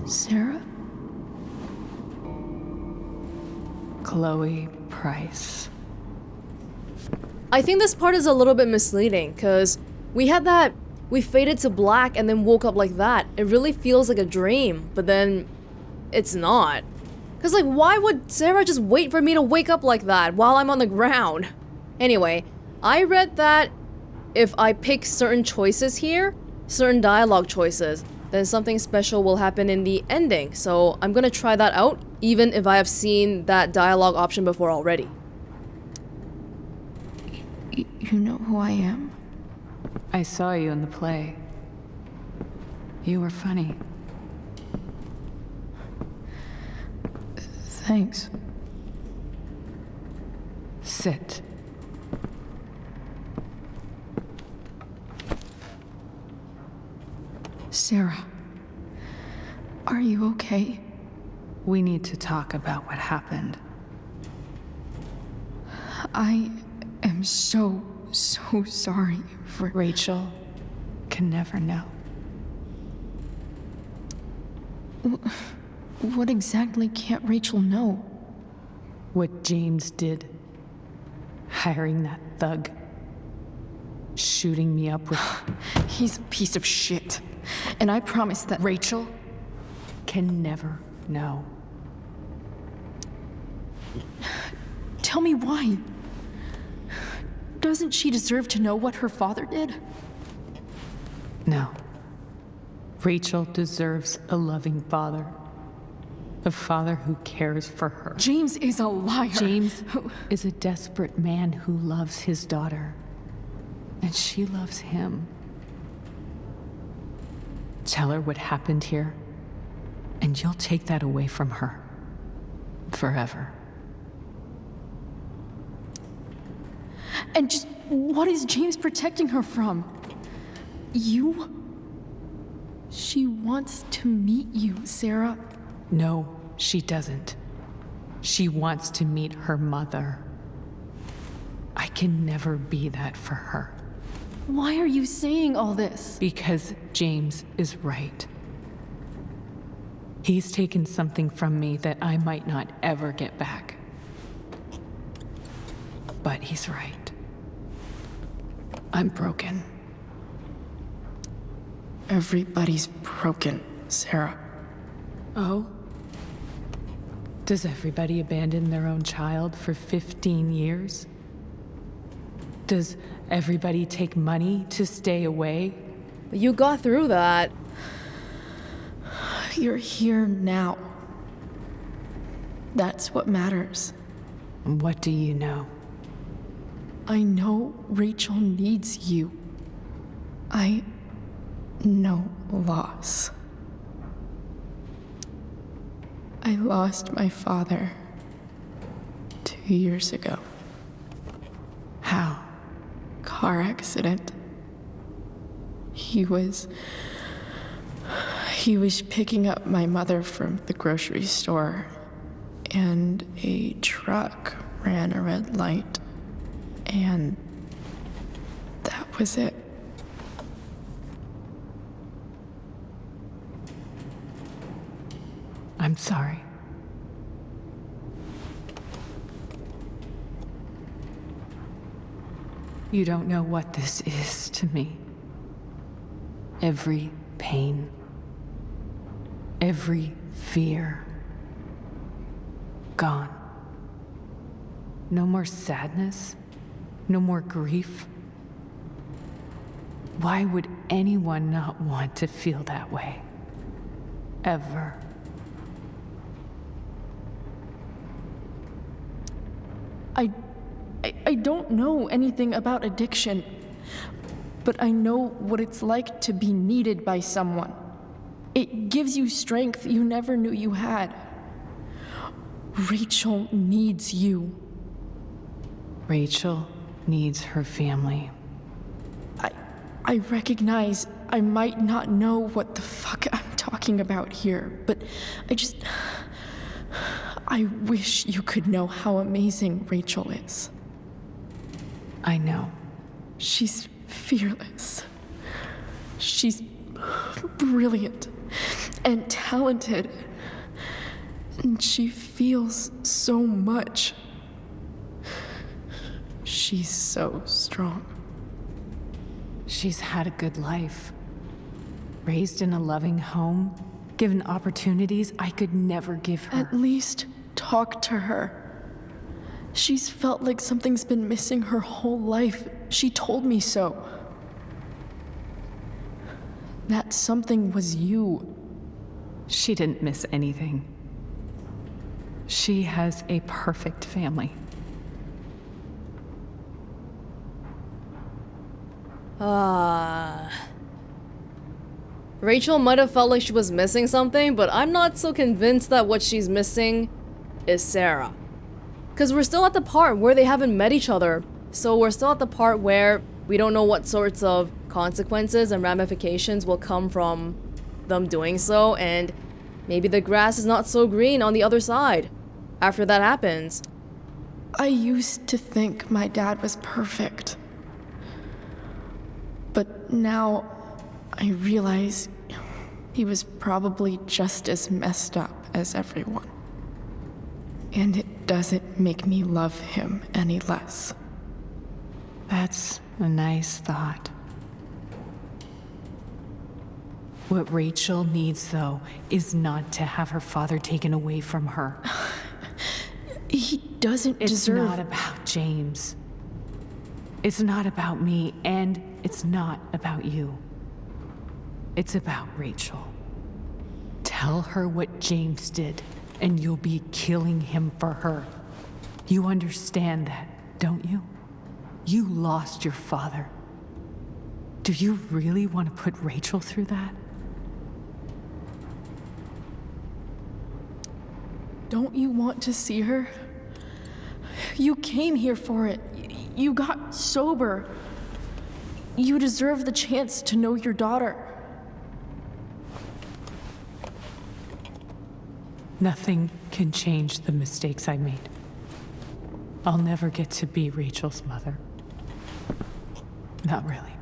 Sarah? Chloe Price. I think this part is a little bit misleading, because we faded to black and then woke up like that. It really feels like a dream, but then it's not. Because, like, why would Sarah just wait for me to wake up like that while I'm on the ground? Anyway, I read that if I pick certain choices here, certain dialogue choices, then something special will happen in the ending. So I'm gonna try that out, even if I have seen that dialogue option before already. You know who I am? I saw you in the play. You were funny. Thanks. Sit. Sarah. Are you okay? We need to talk about what happened. I am so sorry for... Rachel can never know. What exactly can't Rachel know? What James did. Hiring that thug. Shooting me up with... He's a piece of shit. And I promise that... Rachel can never know. Tell me why. Doesn't she deserve to know what her father did? No. Rachel deserves a loving father. A father who cares for her. James is a liar. James is a desperate man who loves his daughter. And she loves him. Tell her what happened here, and you'll take that away from her. Forever. And just what is James protecting her from? You? She wants to meet you, Sarah. No, she doesn't. She wants to meet her mother. I can never be that for her. Why are you saying all this? Because James is right. He's taken something from me that I might not ever get back. But he's right. I'm broken. Everybody's broken, Sarah. Oh? Does everybody abandon their own child for 15 years? Does everybody take money to stay away? You got through that. You're here now. That's what matters. What do you know? I know Rachel needs you. I know loss. I lost my father 2 years ago. How? Car accident. He was picking up my mother from the grocery store, and a truck ran a red light, and that was it. I'm sorry. You don't know what this is to me. Every pain, every fear, gone. No more sadness, no more grief. Why would anyone not want to feel that way? Ever. I don't know anything about addiction, but I know what it's like to be needed by someone. It gives you strength you never knew you had. Rachel needs you. Rachel needs her family. I recognize I might not know what the fuck I'm talking about here, but I wish you could know how amazing Rachel is. I know. She's fearless. She's brilliant and talented. And she feels so much. She's so strong. She's had a good life. Raised in a loving home, given opportunities I could never give her. At least talk to her. She's felt like something's been missing her whole life. She told me so. That something was you. She didn't miss anything. She has a perfect family. Rachel might have felt like she was missing something, but I'm not so convinced that what she's missing is Sarah. Because we're still at the part where they haven't met each other. So we're still at the part where we don't know what sorts of consequences and ramifications will come from them doing so, and maybe the grass is not so green on the other side after that happens. I used to think my dad was perfect. But now I realize he was probably just as messed up as everyone. And it doesn't make me love him any less. That's a nice thought. What Rachel needs, though, is not to have her father taken away from her. He doesn't deserve... It's not about James. It's not about me, and it's not about you. It's about Rachel. Tell her what James did, and you'll be killing him for her. You understand that, don't you? You lost your father. Do you really want to put Rachel through that? Don't you want to see her? You came here for it. You got sober. You deserve the chance to know your daughter. Nothing can change the mistakes I made. I'll never get to be Rachel's mother. Not really.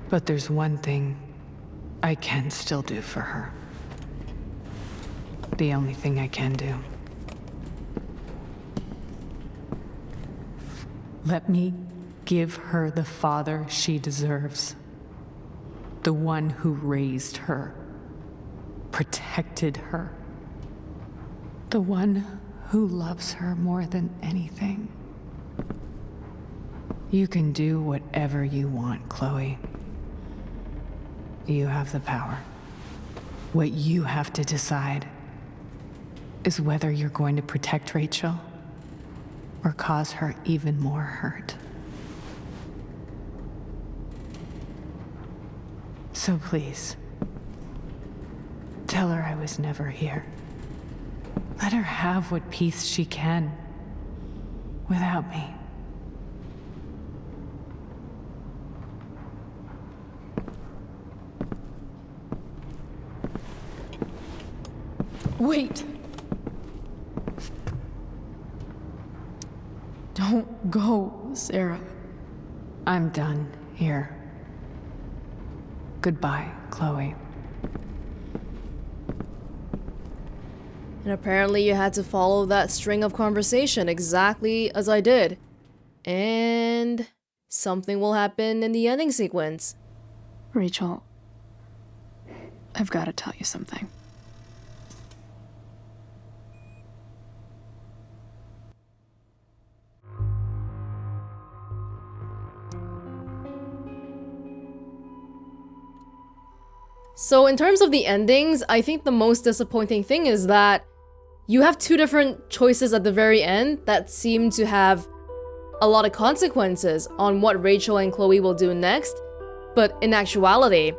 But there's one thing I can still do for her. The only thing I can do. Let me give her the father she deserves. The one who raised her, protected her. The one who loves her more than anything. You can do whatever you want, Chloe. You have the power. What you have to decide is whether you're going to protect Rachel or cause her even more hurt. So please, tell her I was never here. Let her have what peace she can without me. Wait! Don't go, Sarah. I'm done here. Goodbye, Chloe. And apparently you had to follow that string of conversation exactly as I did. And something will happen in the ending sequence. Rachel, I've got to tell you something. So in terms of the endings, I think the most disappointing thing is that you have two different choices at the very end that seem to have a lot of consequences on what Rachel and Chloe will do next, but in actuality,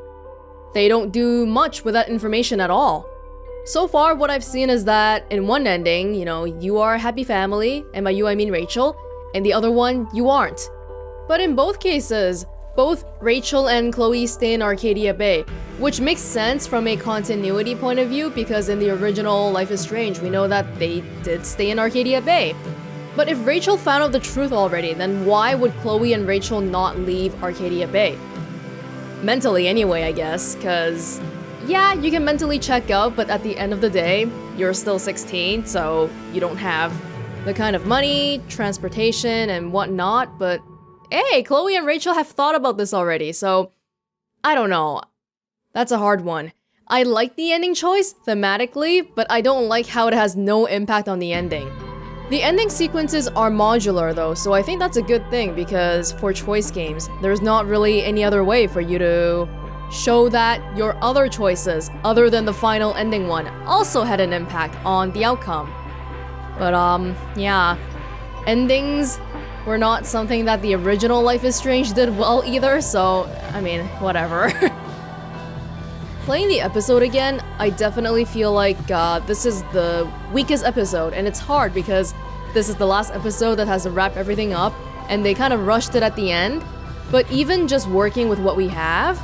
they don't do much with that information at all. So far, what I've seen is that in one ending, you know, you are a happy family, and by you I mean Rachel, and the other one, you aren't. But in both cases, both Rachel and Chloe stay in Arcadia Bay, which makes sense from a continuity point of view because in the original Life is Strange, we know that they did stay in Arcadia Bay. But if Rachel found out the truth already, then why would Chloe and Rachel not leave Arcadia Bay? Mentally anyway, I guess, because yeah, you can mentally check out, but at the end of the day, you're still 16, so you don't have the kind of money, transportation, and whatnot, but hey, Chloe and Rachel have thought about this already, so I don't know. That's a hard one. I like the ending choice thematically, but I don't like how it has no impact on the ending. The ending sequences are modular though, so I think that's a good thing because for choice games, there's not really any other way for you to show that your other choices, other than the final ending one, also had an impact on the outcome. But yeah. Endings were not something that the original Life is Strange did well either, so, I mean, whatever. Playing the episode again, I definitely feel like this is the weakest episode, and it's hard because this is the last episode that has to wrap everything up, and they kind of rushed it at the end. But even just working with what we have,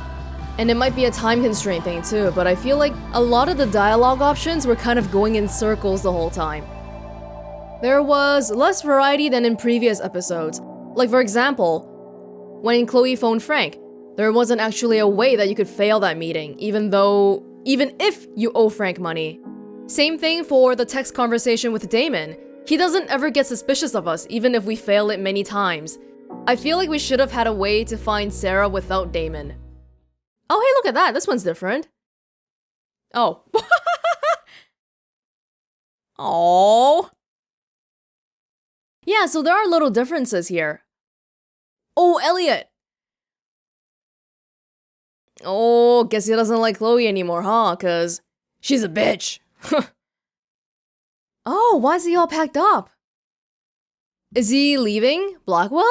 and it might be a time constraint thing too, but I feel like a lot of the dialogue options were kind of going in circles the whole time. There was less variety than in previous episodes. Like for example, when Chloe phoned Frank, there wasn't actually a way that you could fail that meeting, even if you owe Frank money. Same thing for the text conversation with Damon. He doesn't ever get suspicious of us, even if we fail it many times. I feel like we should have had a way to find Sarah without Damon. Oh hey, look at that, this one's different. Oh. Aww. Yeah, so there are little differences here. Oh, Elliot! Oh, guess he doesn't like Chloe anymore, huh? Cause she's a bitch. Oh, why is he all packed up? Is he leaving Blackwell?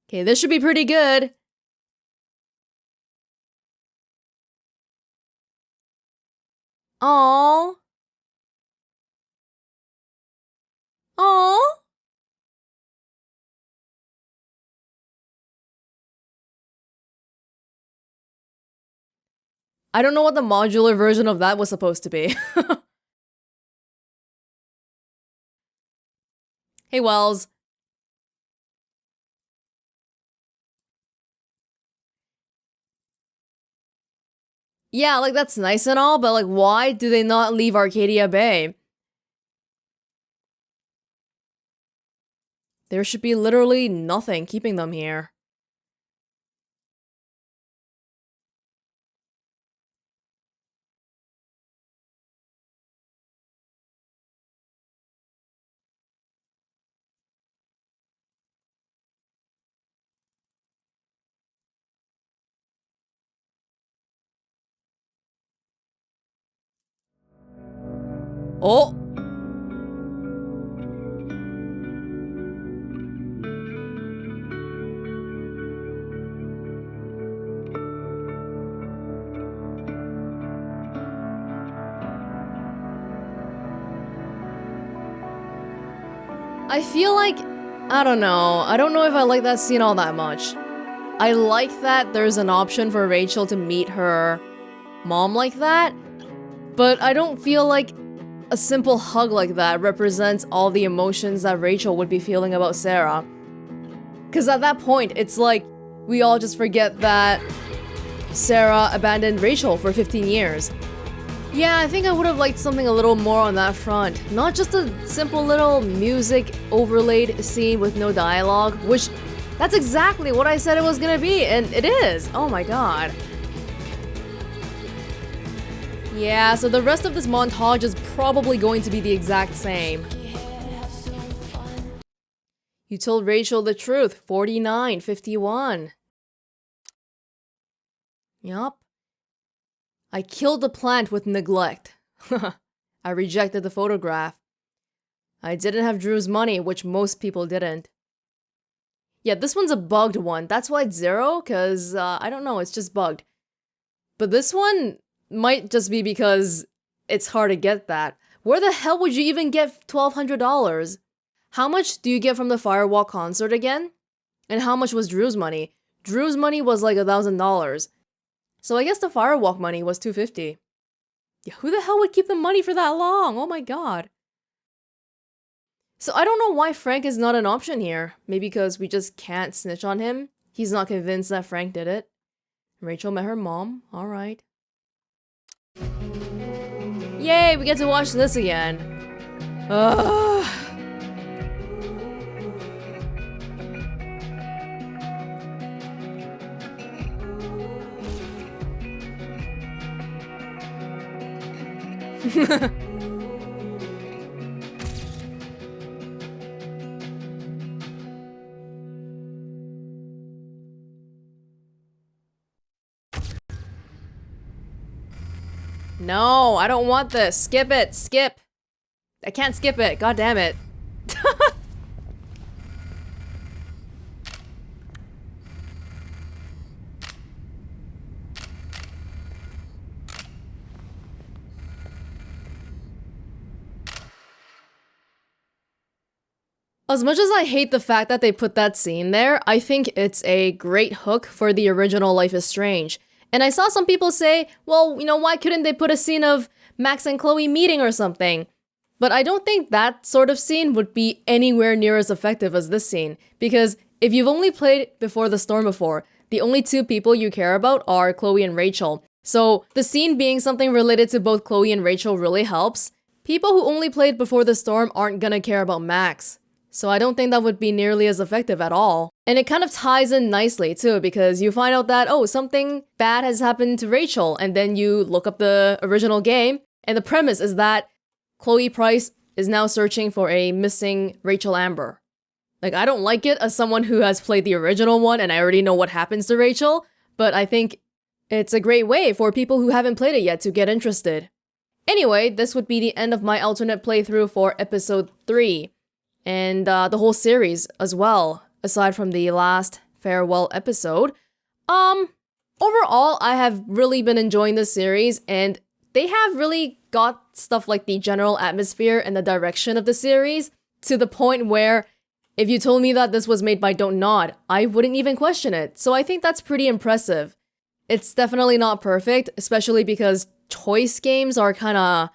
Okay, this should be pretty good. Aww. Aww. I don't know what the modular version of that was supposed to be. Hey, Wells. Yeah, like that's nice and all, but like why do they not leave Arcadia Bay? There should be literally nothing keeping them here. Oh! I feel like, I don't know if I like that scene all that much. I like that there's an option for Rachel to meet her mom like that, but I don't feel like a simple hug like that represents all the emotions that Rachel would be feeling about Sarah. Cause at that point, it's like, we all just forget that Sarah abandoned Rachel for 15 years. Yeah, I think I would have liked something a little more on that front. Not just a simple little music overlaid scene with no dialogue, which that's exactly what I said it was gonna be, and it is. Oh my god. Yeah, so the rest of this montage is probably going to be the exact same. You told Rachel the truth. 49-51. Yup. I killed the plant with neglect. I rejected the photograph. I didn't have Drew's money, which most people didn't. Yeah, this one's a bugged one. That's why it's 0, because, I don't know, it's just bugged. But this one might just be because it's hard to get that. Where the hell would you even get $1,200? How much do you get from the Firewalk concert again? And how much was Drew's money? Drew's money was like $1,000. So I guess the Firewalk money was $250. Yeah, who the hell would keep the money for that long? Oh my god. So I don't know why Frank is not an option here. Maybe because we just can't snitch on him. He's not convinced that Frank did it. Rachel met her mom. Alright. Yay, we get to watch this again. Ugh. No, I don't want this. Skip it. Skip. I can't skip it. God damn it. As much as I hate the fact that they put that scene there, I think it's a great hook for the original Life is Strange. And I saw some people say, well, you know, why couldn't they put a scene of Max and Chloe meeting or something? But I don't think that sort of scene would be anywhere near as effective as this scene. Because if you've only played Before the Storm before, the only two people you care about are Chloe and Rachel. So the scene being something related to both Chloe and Rachel really helps. People who only played Before the Storm aren't gonna care about Max. So I don't think that would be nearly as effective at all. And it kind of ties in nicely too, because you find out that, oh, something bad has happened to Rachel, and then you look up the original game, and the premise is that Chloe Price is now searching for a missing Rachel Amber. Like, I don't like it as someone who has played the original one and I already know what happens to Rachel, but I think it's a great way for people who haven't played it yet to get interested. Anyway, this would be the end of my alternate playthrough for episode 3. And the whole series as well, aside from the last farewell episode. Overall, I have really been enjoying this series, and they have really got stuff like the general atmosphere and the direction of the series to the point where if you told me that this was made by Don't Nod, I wouldn't even question it. So I think that's pretty impressive. It's definitely not perfect, especially because choice games are kinda...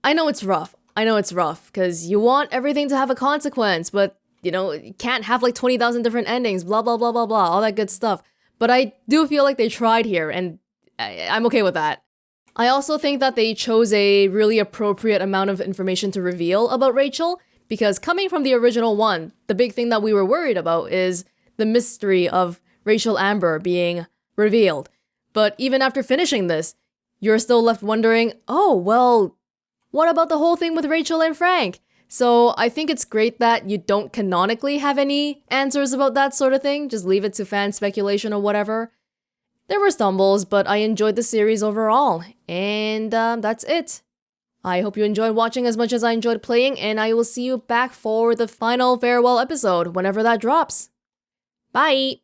I know it's rough, because you want everything to have a consequence, but, you know, you can't have like 20,000 different endings, blah, blah, blah, blah, blah, all that good stuff. But I do feel like they tried here, and I'm okay with that. I also think that they chose a really appropriate amount of information to reveal about Rachel, because coming from the original one, the big thing that we were worried about is the mystery of Rachel Amber being revealed. But even after finishing this, you're still left wondering, oh, well, what about the whole thing with Rachel and Frank? So I think it's great that you don't canonically have any answers about that sort of thing. Just leave it to fan speculation or whatever. There were stumbles, but I enjoyed the series overall. And that's it. I hope you enjoyed watching as much as I enjoyed playing, and I will see you back for the final farewell episode whenever that drops. Bye!